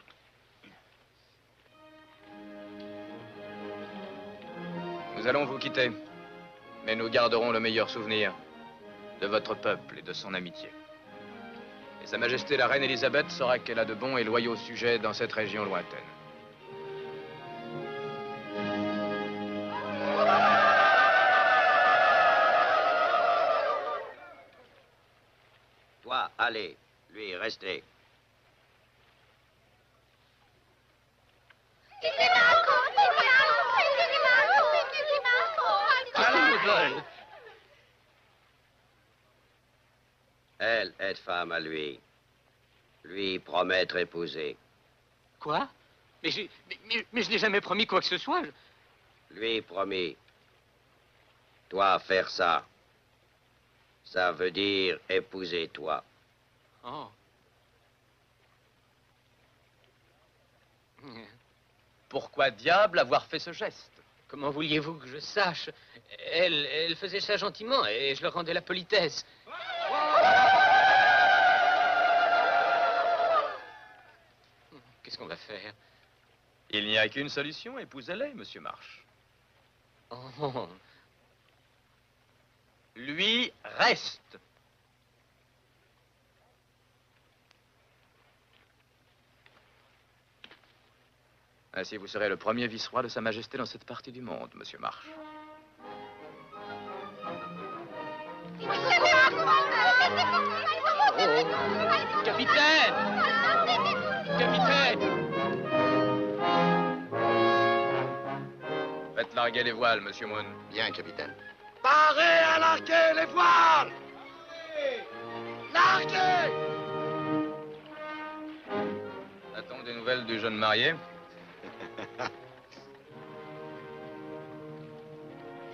Nous allons vous quitter, mais nous garderons le meilleur souvenir de votre peuple et de son amitié. Et Sa Majesté la Reine Élisabeth saura qu'elle a de bons et loyaux sujets dans cette région lointaine. Toi, allez. Lui, restez. Elle est femme à lui. Lui promettre épouser. Quoi? Mais je n'ai jamais promis quoi que ce soit. Lui promis. Toi, faire ça. Ça veut dire épouser toi. Oh. Pourquoi diable avoir fait ce geste? Comment vouliez-vous que je sache? Elle faisait ça gentiment et je leur rendais la politesse. Qu'est-ce qu'on va faire? Il n'y a qu'une solution, épousez-les, Monsieur Marche. Oh. Lui reste. Ainsi, vous serez le premier vice-roi de Sa Majesté dans cette partie du monde, Monsieur Marche. Capitaine! Capitaine! Faites larguer les voiles, Monsieur Moon. Bien, capitaine. Parez à larguer les voiles! Larguez! A-t-on des nouvelles du jeune marié?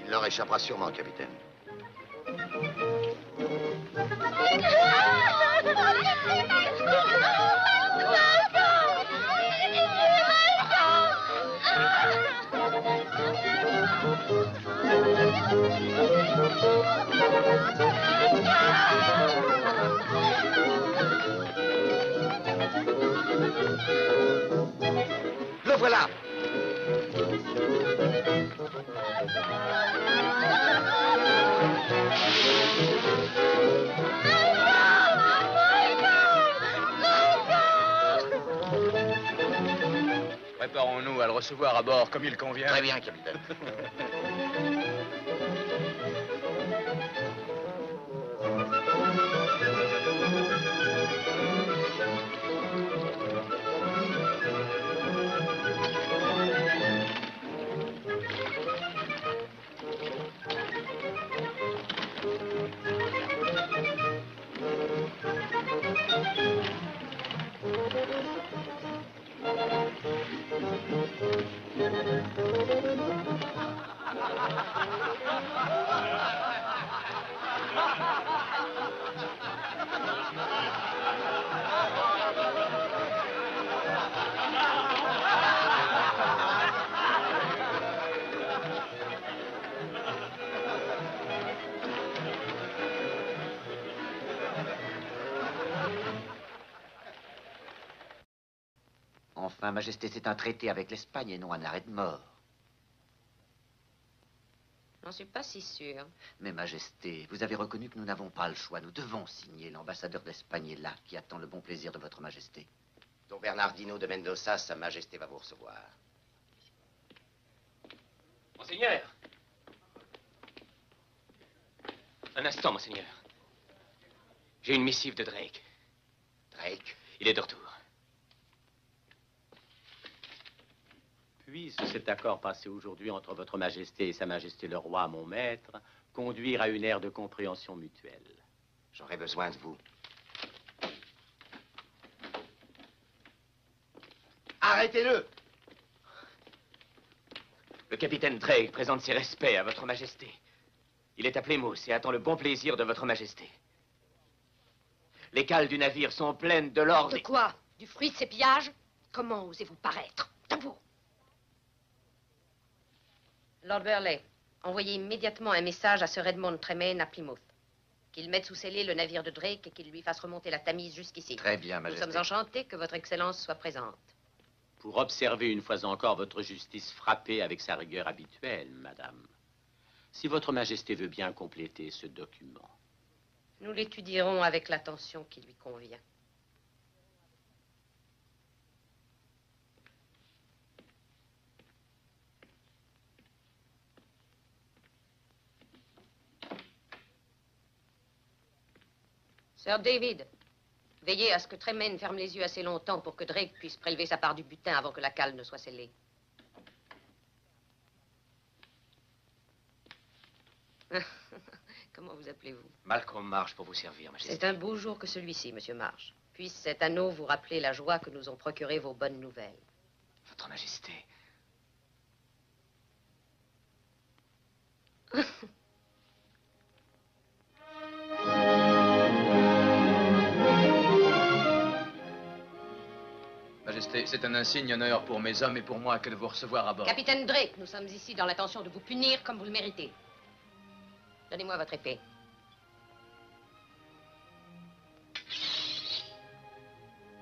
Il leur échappera sûrement, capitaine. Le voilà! Préparons-nous à le recevoir à bord comme il convient. Très bien, capitaine. enfin, Majesté, c'est un traité avec l'Espagne et non un arrêt de mort. J'en suis pas si sûre. Mais Majesté, vous avez reconnu que nous n'avons pas le choix. Nous devons signer. L'ambassadeur d'Espagne est là, qui attend le bon plaisir de votre Majesté. Don Bernardino de Mendoza, Sa Majesté va vous recevoir. Monseigneur! Un instant, Monseigneur. J'ai une missive de Drake. Drake? Il est de retour. Puisse cet accord passé aujourd'hui entre votre Majesté et Sa Majesté le Roi, mon maître, conduire à une ère de compréhension mutuelle. J'aurai besoin de vous. Arrêtez-le! Le capitaine Drake présente ses respects à votre Majesté. Il est à Plymouth et attend le bon plaisir de votre Majesté. Les cales du navire sont pleines de l'or. De quoi? Du fruit de ces pillages? Comment osez-vous paraître? Debout! Lord Burleigh, envoyez immédiatement un message à Sir Edmond Tremaine à Plymouth. Qu'il mette sous scellé le navire de Drake et qu'il lui fasse remonter la Tamise jusqu'ici. Très bien, Majesté. Nous sommes enchantés que votre Excellence soit présente. Pour observer une fois encore votre justice frappée avec sa rigueur habituelle, madame. Si votre Majesté veut bien compléter ce document. Nous l'étudierons avec l'attention qui lui convient. Sir David, veillez à ce que Tremaine ferme les yeux assez longtemps pour que Drake puisse prélever sa part du butin avant que la cale ne soit scellée. Comment vous appelez-vous? Malcolm Marsh pour vous servir, Majesté. C'est un beau jour que celui-ci, Monsieur Marsh. Puisse cet anneau vous rappeler la joie que nous ont procuré vos bonnes nouvelles. Votre Majesté. Majesté, c'est un insigne honneur pour mes hommes et pour moi que de vous recevoir à bord. Capitaine Drake, nous sommes ici dans l'intention de vous punir comme vous le méritez. Donnez-moi votre épée.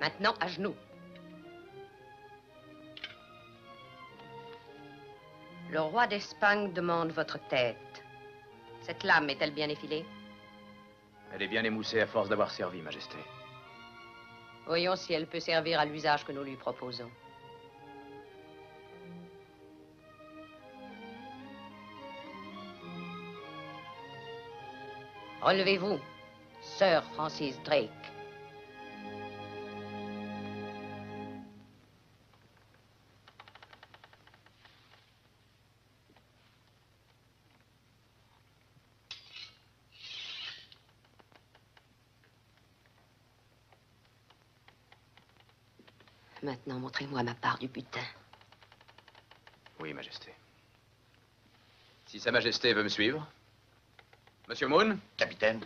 Maintenant, à genoux. Le roi d'Espagne demande votre tête. Cette lame est-elle bien effilée? Elle est bien émoussée à force d'avoir servi, Majesté. Voyons si elle peut servir à l'usage que nous lui proposons. Relevez-vous, Sir Francis Drake. Maintenant, montrez-moi ma part du butin. Oui, Majesté. Si Sa Majesté veut me suivre. Monsieur Moon? Capitaine.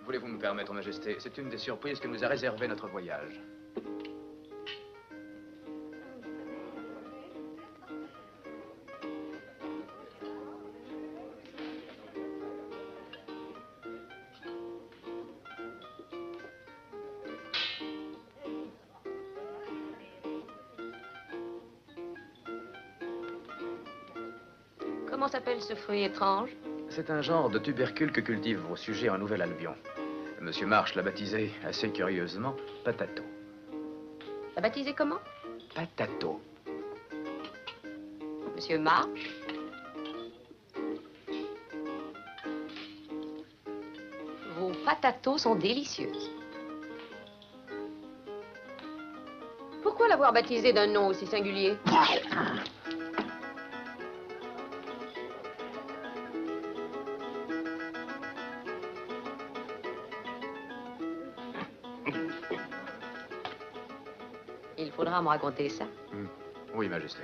Voulez-vous me permettre, Majesté? C'est une des surprises que nous a réservé notre voyage. Comment s'appelle ce fruit étrange? C'est un genre de tubercule que cultivent vos sujets en Nouvelle-Albion. Monsieur Marsh l'a baptisé, assez curieusement, Patato. L'a baptisé comment? Patato. Monsieur Marsh? Vos patatos sont délicieuses. Pourquoi l'avoir baptisé d'un nom aussi singulier? Il faudra me raconter ça. Oui, Majesté.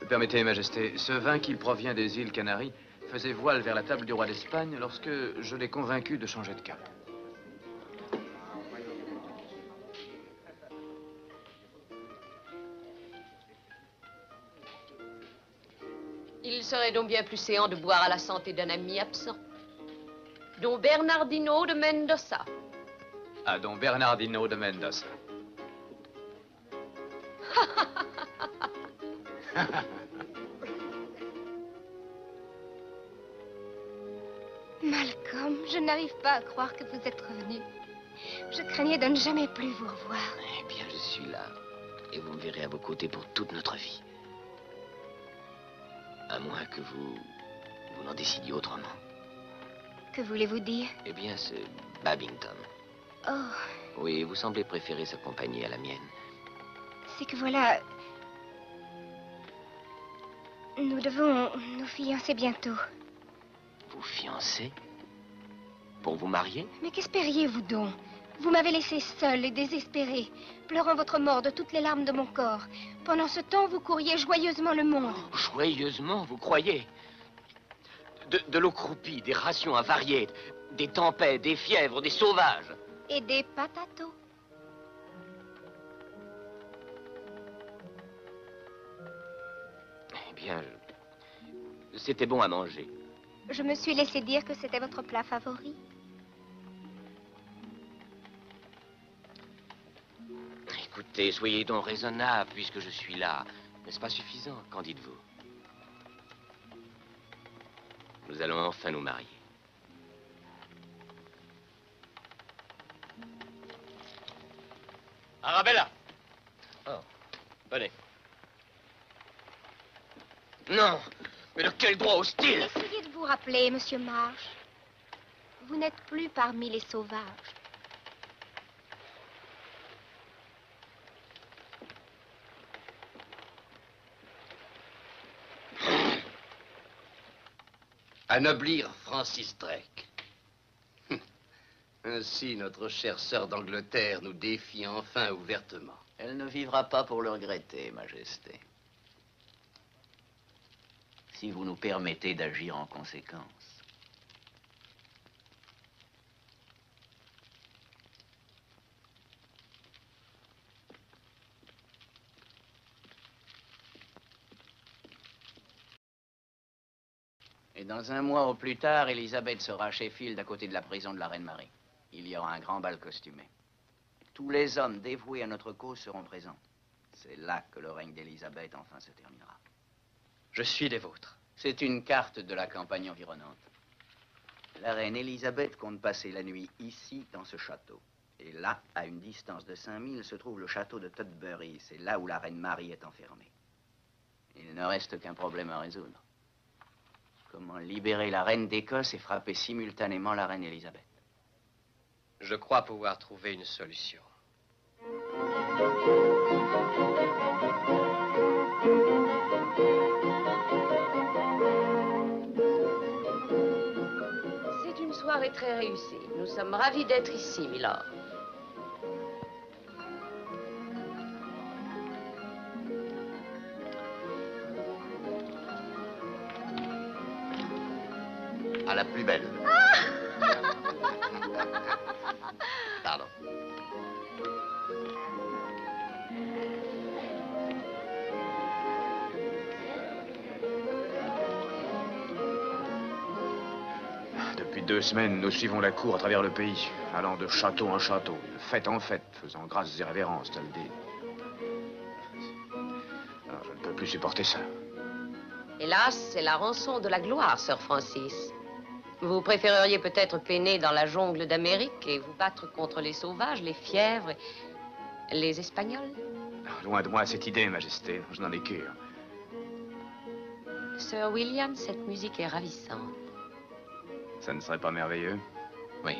Permettez, Majesté, ce vin qui provient des îles Canaries faisait voile vers la table du roi d'Espagne lorsque je l'ai convaincu de changer de cap. Il serait donc bien plus séant de boire à la santé d'un ami absent. Don Bernardino de Mendoza. À Don Bernardino de Mendoza. Malcolm, je n'arrive pas à croire que vous êtes revenu. Je craignais de ne jamais plus vous revoir. Eh bien, je suis là. Et vous me verrez à vos côtés pour toute notre vie. À moins que vous n'en décidiez autrement. Que voulez-vous dire? Eh bien, c'est Babington. Oh, Oui, vous semblez préférer sa compagnie à la mienne. c'est que voilà... Nous devons nous fiancer bientôt. Vous fiancez? Pour vous marier? Mais qu'espériez-vous donc? Vous m'avez laissé seule et désespérée, pleurant votre mort de toutes les larmes de mon corps. Pendant ce temps, vous couriez joyeusement le monde. Joyeusement, vous croyez? De l'eau croupie, des rations avariées, des tempêtes, des fièvres, des sauvages. Et des patatos. Eh bien, c'était bon à manger. Je me suis laissé dire que c'était votre plat favori. Écoutez, soyez donc raisonnable puisque je suis là. N'est-ce pas suffisant? Qu'en dites-vous? Nous allons enfin nous marier. Arabella! Oh, venez. Non! Mais de quel droit hostile? Essayez de vous rappeler, Monsieur Marsh. Vous n'êtes plus parmi les sauvages. Anoblir Francis Drake. Ainsi, notre chère sœur d'Angleterre nous défie enfin ouvertement. Elle ne vivra pas pour le regretter, Majesté. Si vous nous permettez d'agir en conséquence. Et dans un mois au plus tard, Elisabeth sera à Sheffield, à côté de la prison de la Reine Marie. Il y aura un grand bal costumé. Tous les hommes dévoués à notre cause seront présents. C'est là que le règne d'Elisabeth enfin se terminera. Je suis des vôtres. C'est une carte de la campagne environnante. La reine Elisabeth compte passer la nuit ici, dans ce château. Et là, à une distance de 5000, se trouve le château de Tutbury. C'est là où la reine Marie est enfermée. Il ne reste qu'un problème à résoudre. Comment libérer la reine d'Écosse et frapper simultanément la reine Elisabeth? Je crois pouvoir trouver une solution. C'est une soirée très réussie. Nous sommes ravis d'être ici, Milord. À la plus belle. Pardon. Depuis 2 semaines, nous suivons la cour à travers le pays, allant de château en château, de fête en fête, faisant grâces et révérences, tel dit. Alors, je ne peux plus supporter ça. Hélas, c'est la rançon de la gloire, Sir Francis. Vous préféreriez peut-être peiner dans la jungle d'Amérique et vous battre contre les sauvages, les fièvres, les Espagnols? Loin de moi cette idée, Majesté. Je n'en ai cure. Sir William, cette musique est ravissante. Ça ne serait pas merveilleux? Oui.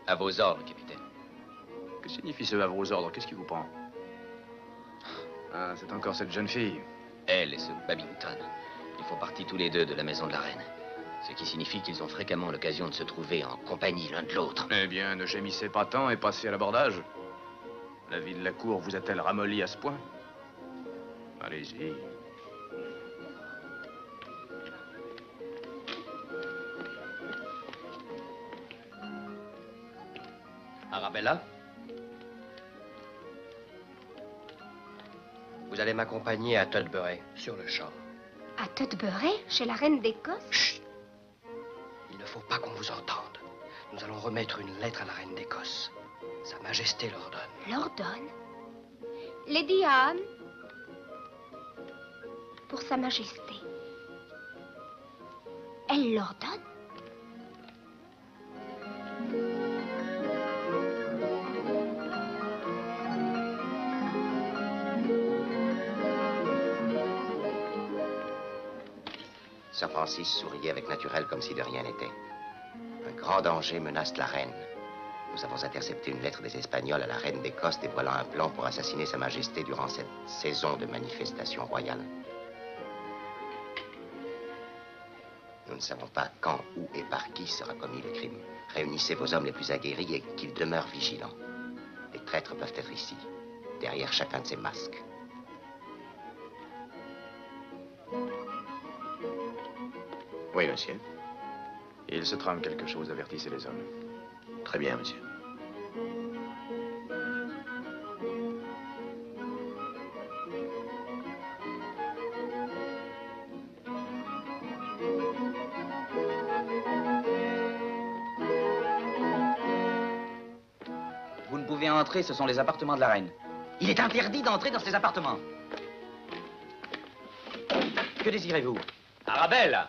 À vos ordres, capitaine. Que signifie ce havre aux ordres? Qu'est-ce qui vous prend? Ah, c'est encore cette jeune fille. Elle et ce Babington. Ils font partie tous les deux de la maison de la reine. Ce qui signifie qu'ils ont fréquemment l'occasion de se trouver en compagnie l'un de l'autre. Eh bien, ne gémissez pas tant et passez à l'abordage. La vie de la cour vous a-t-elle ramolli à ce point? Allez-y. Arabella, vous allez m'accompagner à Tutbury, sur le champ. À Tutbury, chez la reine d'Écosse? Chut! Il ne faut pas qu'on vous entende. Nous allons remettre une lettre à la reine d'Écosse. Sa Majesté l'ordonne. L'ordonne? Lady Anne? Pour Sa Majesté. Elle l'ordonne? Sir Francis souriait avec naturel comme si de rien n'était. Un grand danger menace la reine. Nous avons intercepté une lettre des Espagnols à la reine d'Écosse dévoilant un plan pour assassiner Sa Majesté durant cette saison de manifestation royale. Nous ne savons pas quand, où et par qui sera commis le crime. Réunissez vos hommes les plus aguerris et qu'ils demeurent vigilants. Les traîtres peuvent être ici, derrière chacun de ces masques. Oui, monsieur. Il se trame quelque chose, avertissez les hommes. Très bien, monsieur. Vous ne pouvez entrer, ce sont les appartements de la reine. Il est interdit d'entrer dans ces appartements. Que désirez-vous? Arabelle!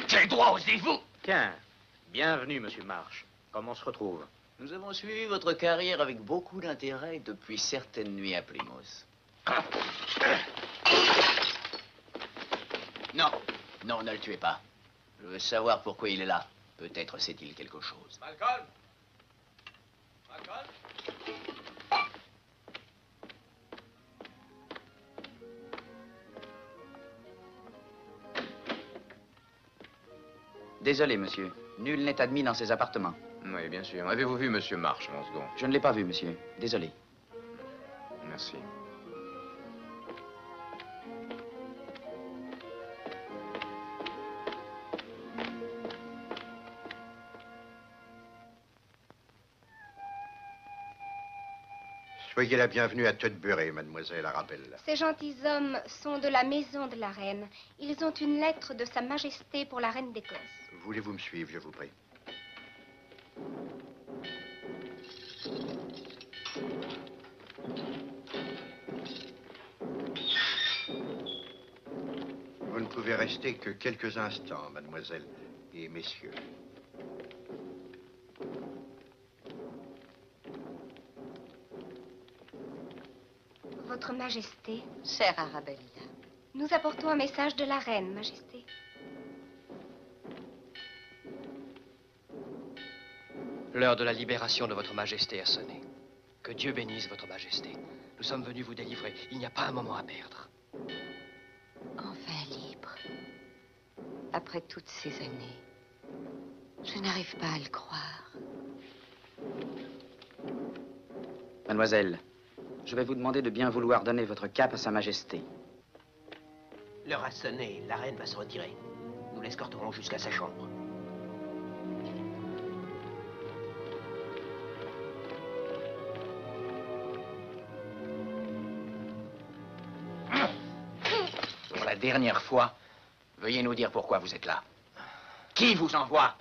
Quel droit osez-vous? Tiens, bienvenue, monsieur Marsh. Comment on se retrouve? Nous avons suivi votre carrière avec beaucoup d'intérêt depuis certaines nuits à Plymouth. Non, non, ne le tuez pas. Je veux savoir pourquoi il est là. Peut-être sait-il quelque chose. Malcolm! Malcolm! Désolé, monsieur. Nul n'est admis dans ces appartements. Oui, bien sûr. Avez-vous vu monsieur Marsh, mon second? Je ne l'ai pas vu, monsieur. Désolé. Merci. Soyez la bienvenue à Tutbury, mademoiselle Arabella. Ces gentilshommes sont de la maison de la reine. Ils ont une lettre de Sa Majesté pour la reine d'Écosse. Voulez-vous me suivre, je vous prie? Vous ne pouvez rester que quelques instants, mademoiselle et messieurs. Votre Majesté, Chère Arabella, nous apportons un message de la reine, Majesté. L'heure de la libération de votre Majesté a sonné. Que Dieu bénisse votre Majesté. Nous sommes venus vous délivrer. Il n'y a pas un moment à perdre. Enfin libre. Après toutes ces années, je n'arrive pas à le croire. Mademoiselle, je vais vous demander de bien vouloir donner votre cape à Sa Majesté. L'heure a sonné, la reine va se retirer. Nous l'escorterons jusqu'à sa chambre. Pour la dernière fois, veuillez nous dire pourquoi vous êtes là. Qui vous envoie?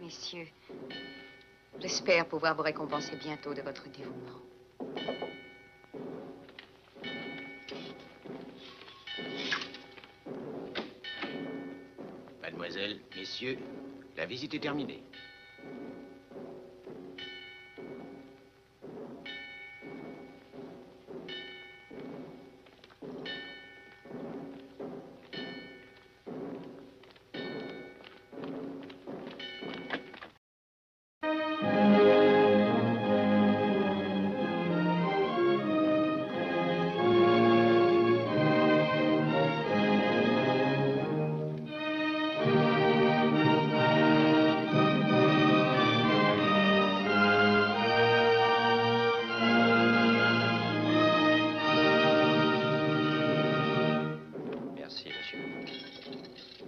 Messieurs, J'espère pouvoir vous récompenser bientôt de votre dévouement. Mademoiselle, messieurs, la visite est terminée.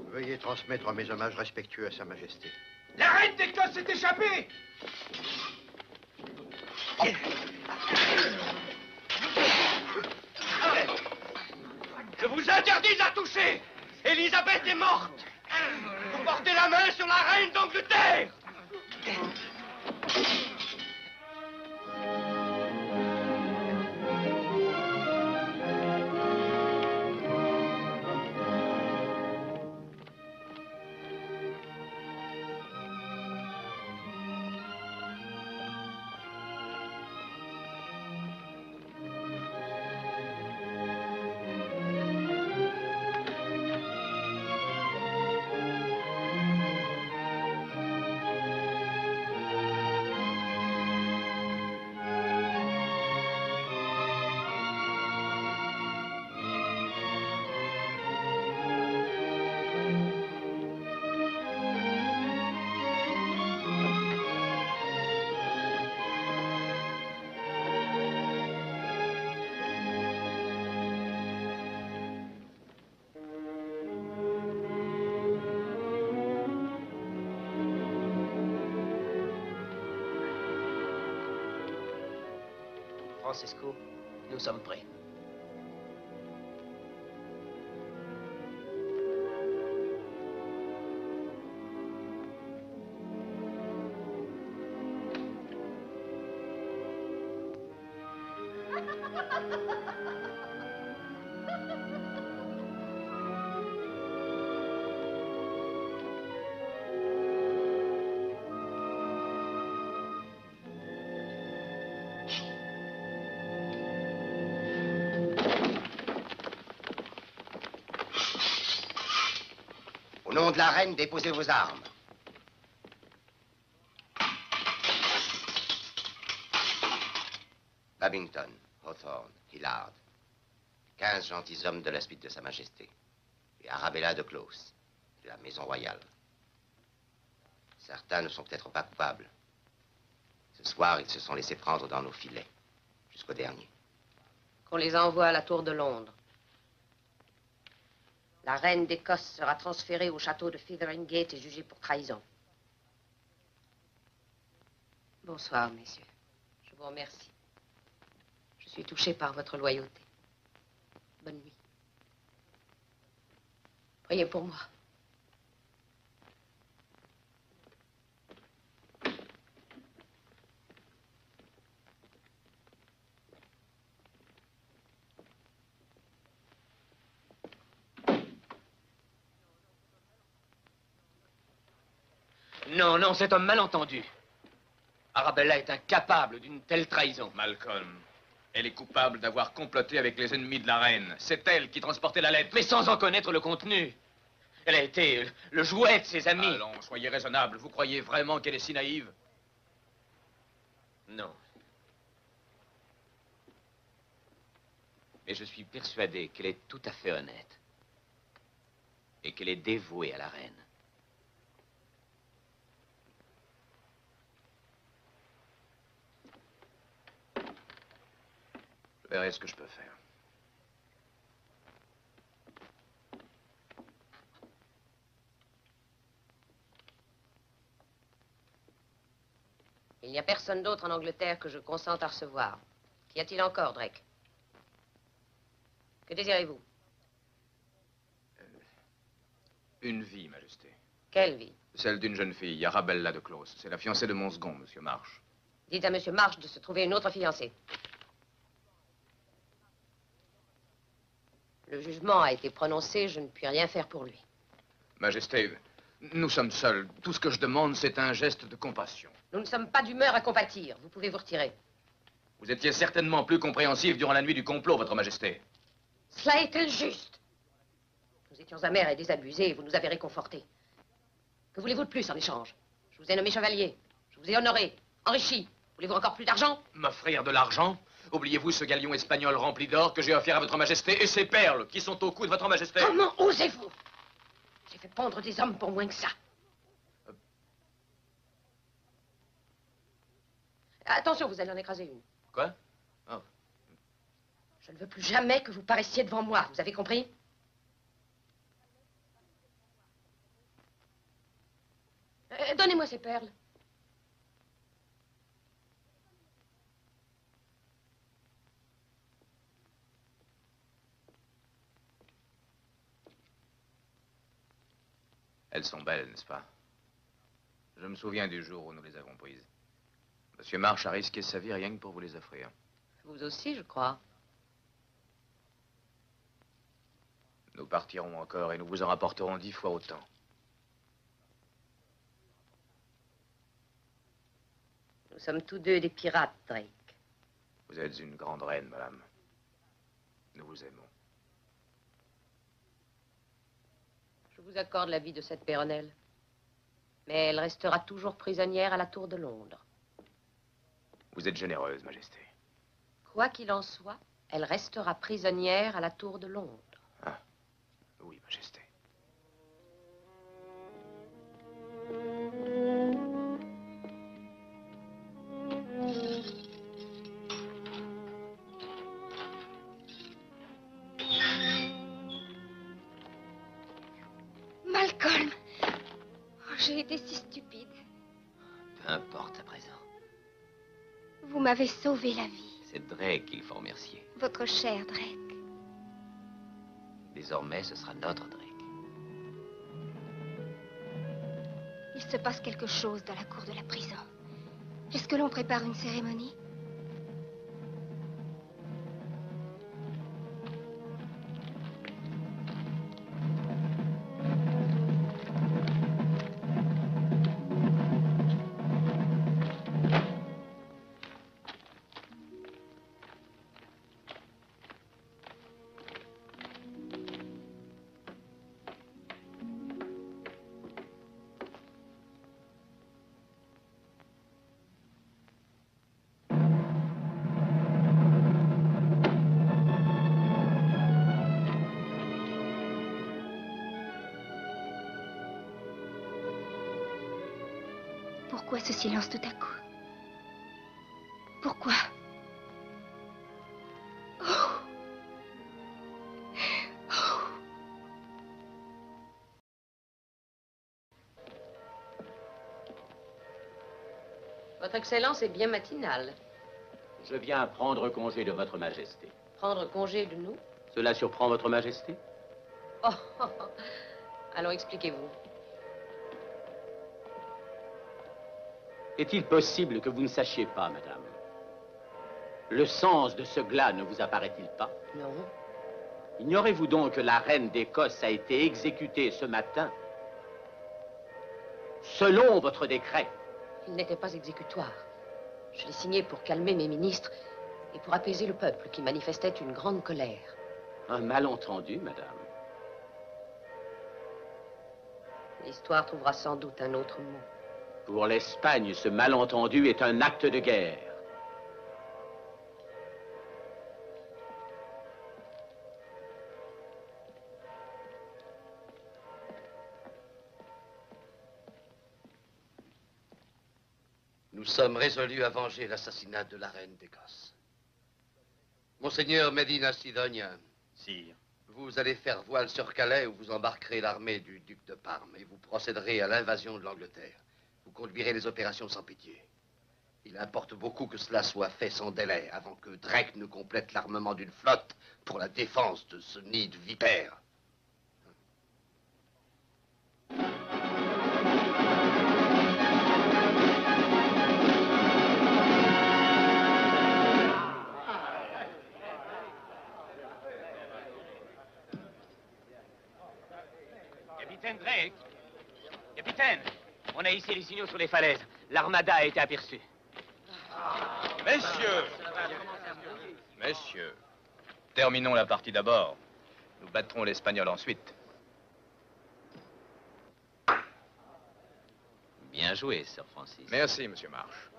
Veuillez transmettre mes hommages respectueux à Sa Majesté. La reine d'Écosse s'est échappée! Je vous interdis à toucher! Élisabeth est morte! Vous portez la main sur la reine d'Angleterre! Francesco, nous sommes prêts. Au nom de la reine, déposez vos armes. Babington, Hawthorne, Hillard. 15 gentilshommes de la suite de Sa Majesté. Et Arabella de Close, de la Maison Royale. Certains ne sont peut-être pas coupables. Ce soir, ils se sont laissés prendre dans nos filets. Jusqu'au dernier. Qu'on les envoie à la Tour de Londres. La reine d'Écosse sera transférée au château de Featheringate et jugée pour trahison. Bonsoir, messieurs. Je vous remercie. Je suis touchée par votre loyauté. Bonne nuit. Priez pour moi. Non, non, c'est un malentendu. Arabella est incapable d'une telle trahison. Malcolm, elle est coupable d'avoir comploté avec les ennemis de la reine. C'est elle qui transportait la lettre. Mais sans en connaître le contenu. Elle a été le jouet de ses amis. Allons, soyez raisonnable. Vous croyez vraiment qu'elle est si naïve? Non. Mais je suis persuadé qu'elle est tout à fait honnête. Et qu'elle est dévouée à la reine. Je verrai ce que je peux faire. Il n'y a personne d'autre en Angleterre que je consente à recevoir. Qu'y a-t-il encore, Drake? Que désirez-vous? Une vie, Majesté. Quelle vie? Celle d'une jeune fille, Arabella de Clos. C'est la fiancée de mon second, Monsieur Marche. Dites à Monsieur Marche de se trouver une autre fiancée. Le jugement a été prononcé, je ne puis rien faire pour lui. Majesté, nous sommes seuls. Tout ce que je demande, c'est un geste de compassion. Nous ne sommes pas d'humeur à compatir. Vous pouvez vous retirer. Vous étiez certainement plus compréhensif durant la nuit du complot, Votre Majesté. Cela est injuste. Nous étions amers et désabusés et vous nous avez réconfortés. Que voulez-vous de plus en échange? Je vous ai nommé chevalier. Je vous ai honoré, enrichi. Voulez-vous encore plus d'argent? M'offrir de l'argent? Oubliez-vous ce galion espagnol rempli d'or que j'ai offert à Votre Majesté et ces perles qui sont au cou de Votre Majesté? Comment osez-vous? J'ai fait pendre des hommes pour moins que ça. Attention, vous allez en écraser une. Quoi? Oh. Je ne veux plus jamais que vous paraissiez devant moi, vous avez compris? Donnez-moi ces perles. Elles sont belles, n'est-ce pas? Je me souviens du jour où nous les avons prises. Monsieur Marche a risqué sa vie rien que pour vous les offrir. Vous aussi, je crois. Nous partirons encore et nous vous en rapporterons 10 fois autant. Nous sommes tous deux des pirates, Drake. Vous êtes une grande reine, madame. Nous vous aimons. Je vous accorde la vie de cette Péronnelle. Mais elle restera toujours prisonnière à la Tour de Londres. Vous êtes généreuse, Majesté. Quoi qu'il en soit, elle restera prisonnière à la Tour de Londres. Ah, oui, Majesté. Malcolm! Oh, j'ai été si stupide. Peu importe à présent. Vous m'avez sauvé la vie. C'est Drake qu'il faut remercier. Votre cher Drake. Désormais, ce sera notre Drake. Il se passe quelque chose dans la cour de la prison. Est-ce que l'on prépare une cérémonie? Pourquoi ce silence tout à coup? Pourquoi? Oh! Oh! Votre Excellence est bien matinale. Je viens prendre congé de Votre Majesté. Prendre congé de nous? Cela surprend Votre Majesté? Oh, oh, oh. Allons, expliquez-vous. Est-il possible que vous ne sachiez pas, madame? Le sens de ce glas ne vous apparaît-il pas? Non. Ignorez-vous donc que la reine d'Écosse a été exécutée ce matin selon votre décret? Il n'était pas exécutoire. Je l'ai signé pour calmer mes ministres et pour apaiser le peuple qui manifestait une grande colère. Un malentendu, madame. L'histoire trouvera sans doute un autre mot. Pour l'Espagne, ce malentendu est un acte de guerre. Nous sommes résolus à venger l'assassinat de la reine d'Écosse. Monseigneur Medina Sidonia. Sire. Vous allez faire voile sur Calais où vous embarquerez l'armée du duc de Parme et vous procéderez à l'invasion de l'Angleterre. Vous conduirez les opérations sans pitié. Il importe beaucoup que cela soit fait sans délai avant que Drake ne complète l'armement d'une flotte pour la défense de ce nid de vipères. Capitaine Drake. Capitaine, on a ici les signaux sur les falaises. L'armada a été aperçue. Messieurs, terminons la partie d'abord. Nous battrons l'Espagnol ensuite. Bien joué, Sir Francis. Merci, Monsieur Marsh.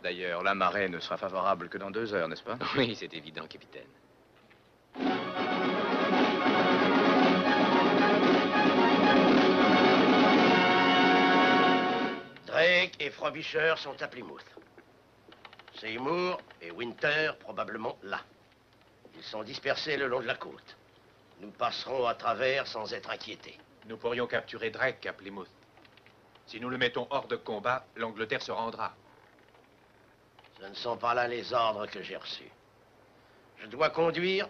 D'ailleurs, la marée ne sera favorable que dans 2 heures, n'est-ce pas? Oui, c'est évident, capitaine. Drake et Frobisher sont à Plymouth. Seymour et Winter probablement là. Ils sont dispersés le long de la côte. Nous passerons à travers sans être inquiétés. Nous pourrions capturer Drake à Plymouth. Si nous le mettons hors de combat, l'Angleterre se rendra. Ce ne sont pas là les ordres que j'ai reçus. Je dois conduire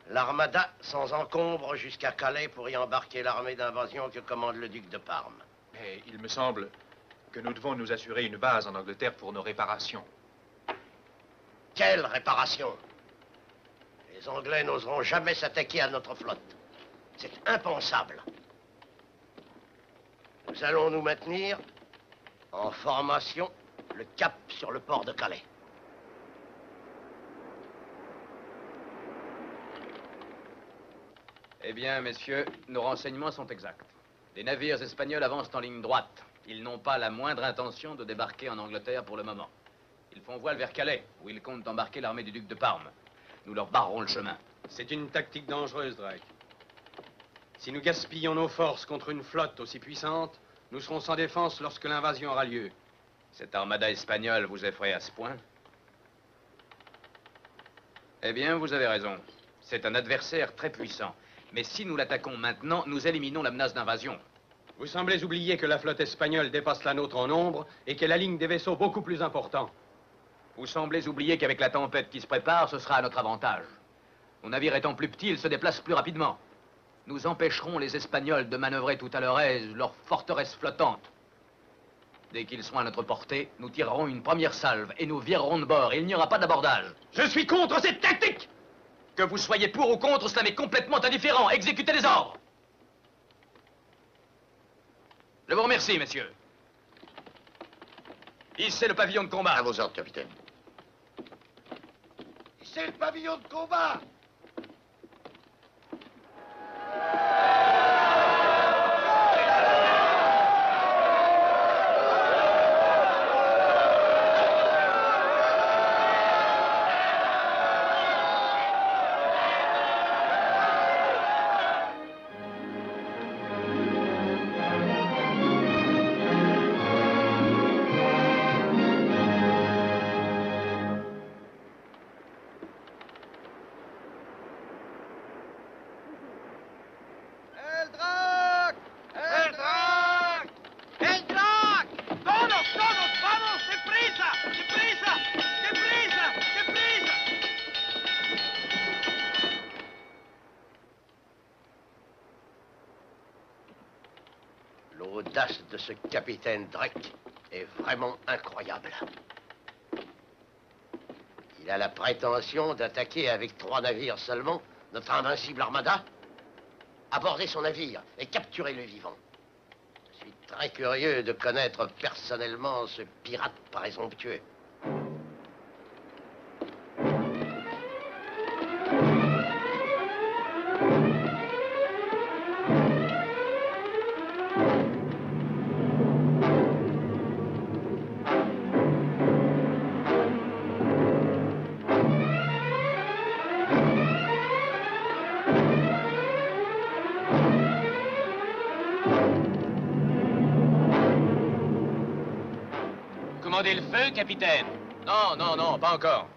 l'armada sans encombre jusqu'à Calais pour y embarquer l'armée d'invasion que commande le duc de Parme. Mais il me semble que nous devons nous assurer une base en Angleterre pour nos réparations. Quelle réparation? Les Anglais n'oseront jamais s'attaquer à notre flotte. C'est impensable. Nous allons nous maintenir en formation, le cap sur le port de Calais. Eh bien, messieurs, nos renseignements sont exacts. Les navires espagnols avancent en ligne droite. Ils n'ont pas la moindre intention de débarquer en Angleterre pour le moment. Ils font voile vers Calais, où ils comptent embarquer l'armée du duc de Parme. Nous leur barrerons le chemin. C'est une tactique dangereuse, Drake. Si nous gaspillons nos forces contre une flotte aussi puissante, nous serons sans défense lorsque l'invasion aura lieu. Cette armada espagnole vous effraie à ce point? Eh bien, vous avez raison. C'est un adversaire très puissant. Mais si nous l'attaquons maintenant, nous éliminons la menace d'invasion. Vous semblez oublier que la flotte espagnole dépasse la nôtre en nombre et qu'elle aligne des vaisseaux beaucoup plus importants. Vous semblez oublier qu'avec la tempête qui se prépare, ce sera à notre avantage. Nos navires étant plus petits, ils se déplacent plus rapidement. Nous empêcherons les Espagnols de manœuvrer tout à leur aise leur forteresse flottante. Dès qu'ils seront à notre portée, nous tirerons une première salve et nous virerons de bord. Il n'y aura pas d'abordage. Je suis contre cette tactique! Que vous soyez pour ou contre, cela m'est complètement indifférent. Exécutez les ordres. Je vous remercie, messieurs. Hissez le pavillon de combat. À vos ordres, capitaine. Hissez le pavillon de combat. L'audace de ce capitaine Drake est vraiment incroyable. Il a la prétention d'attaquer avec 3 navires seulement notre invincible armada, aborder son navire et capturer le vivant. Je suis très curieux de connaître personnellement ce pirate présomptueux. Commandez le feu, capitaine. Non, non, non, pas encore.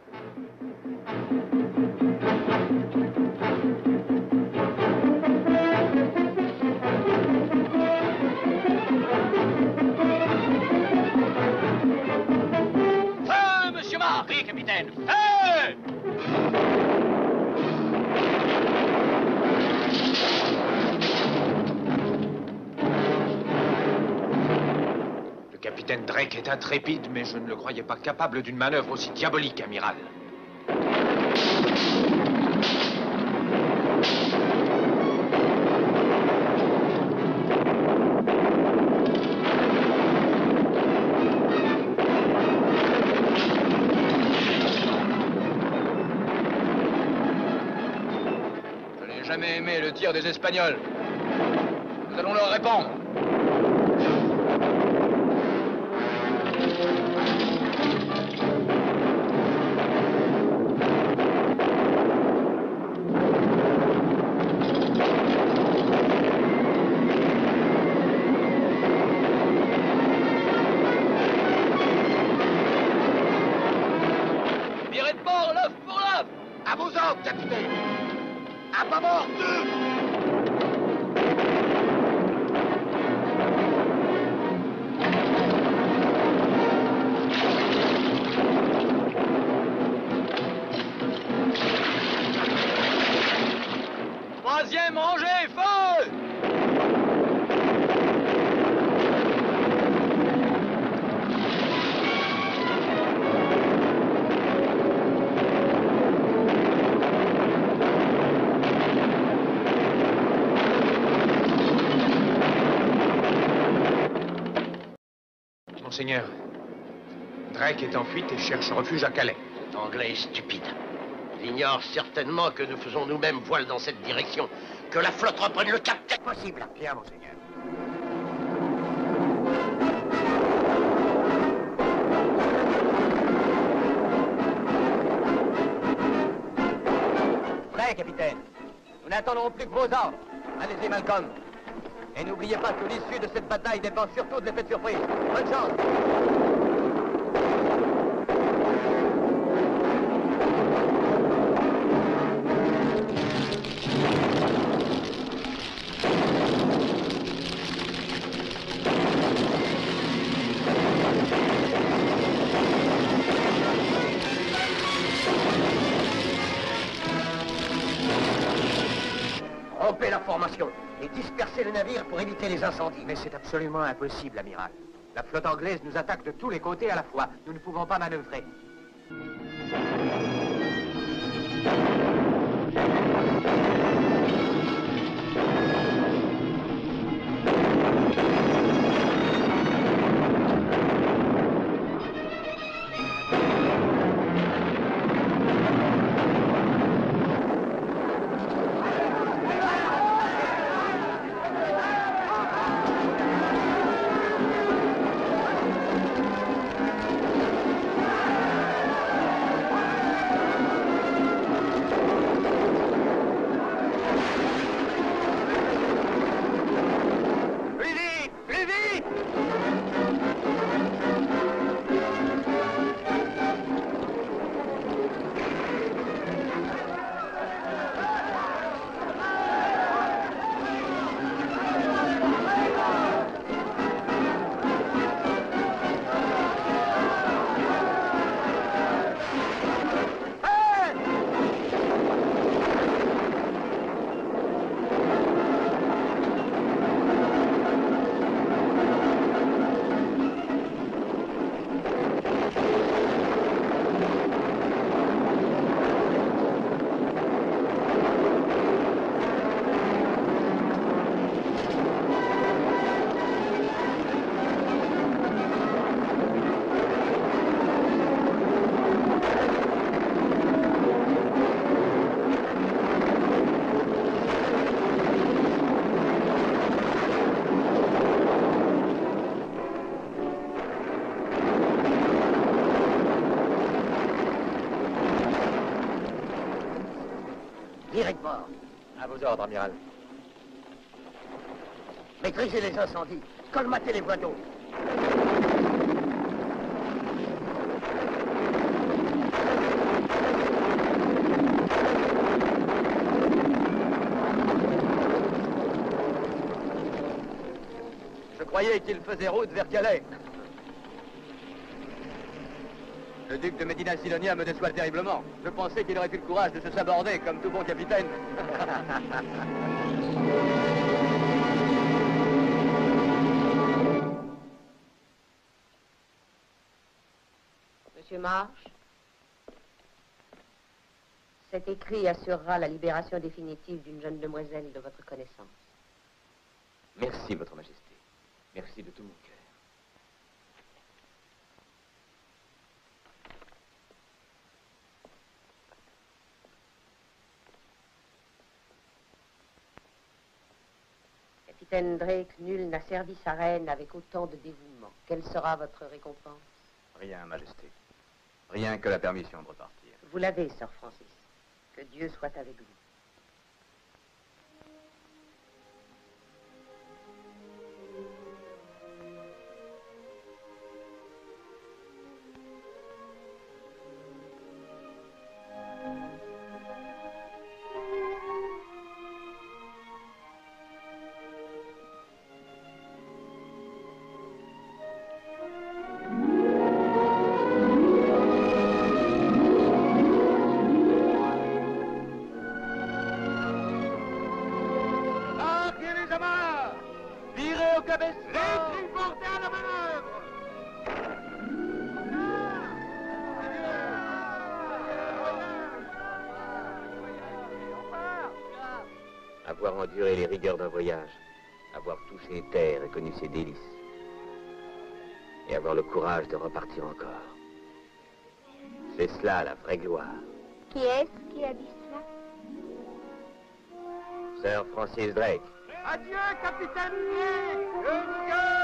Feu, monsieur Marc! Oui, capitaine. Feu! Le capitaine Drake est intrépide, mais je ne le croyais pas capable d'une manœuvre aussi diabolique, amiral. jamais aimé le tir des Espagnols. Nous allons leur répondre. Virez de bord, l'œuf pour l'œuf! À vos ordres, capitaine! À bâbord, 2! Troisième rangée, feu! Monseigneur, Drake est en fuite et cherche refuge à Calais. Cet Anglais est stupide. Il ignore certainement que nous faisons nous-mêmes voile dans cette direction. Que la flotte reprenne le cap dès que possible. Bien, monseigneur. Prêt, capitaine. Nous n'attendrons plus que vos ordres. Allez-y, Malcolm. Et n'oubliez pas que l'issue de cette bataille dépend surtout de l'effet de surprise. Bonne chance. Rompez la formation et dispersez les navires pour éviter les incendies. Mais c'est absolument impossible, amiral. La flotte anglaise nous attaque de tous les côtés à la fois. Nous ne pouvons pas manœuvrer. Direct bord. À vos ordres, amiral. Maîtrisez les incendies. Colmatez les voies d'eau. Je croyais qu'il faisait route vers Calais. Le duc de Medina Sidonia me déçoit terriblement. Je pensais qu'il aurait eu le courage de se saborder comme tout bon capitaine. Monsieur Marsh, cet écrit assurera la libération définitive d'une jeune demoiselle de votre connaissance. Merci, Votre Majesté. Merci de tout mon cœur. Capitaine Drake, nul n'a servi sa reine avec autant de dévouement. Quelle sera votre récompense? Rien, Majesté. Rien que la permission de repartir. Vous l'avez, Sir Francis. Que Dieu soit avec vous. Avoir enduré les rigueurs d'un voyage, avoir touché terre et connu ses délices, et avoir le courage de repartir encore. C'est cela la vraie gloire. Qui est-ce qui a dit cela? Sir Francis Drake. Adieu, capitaine Drake!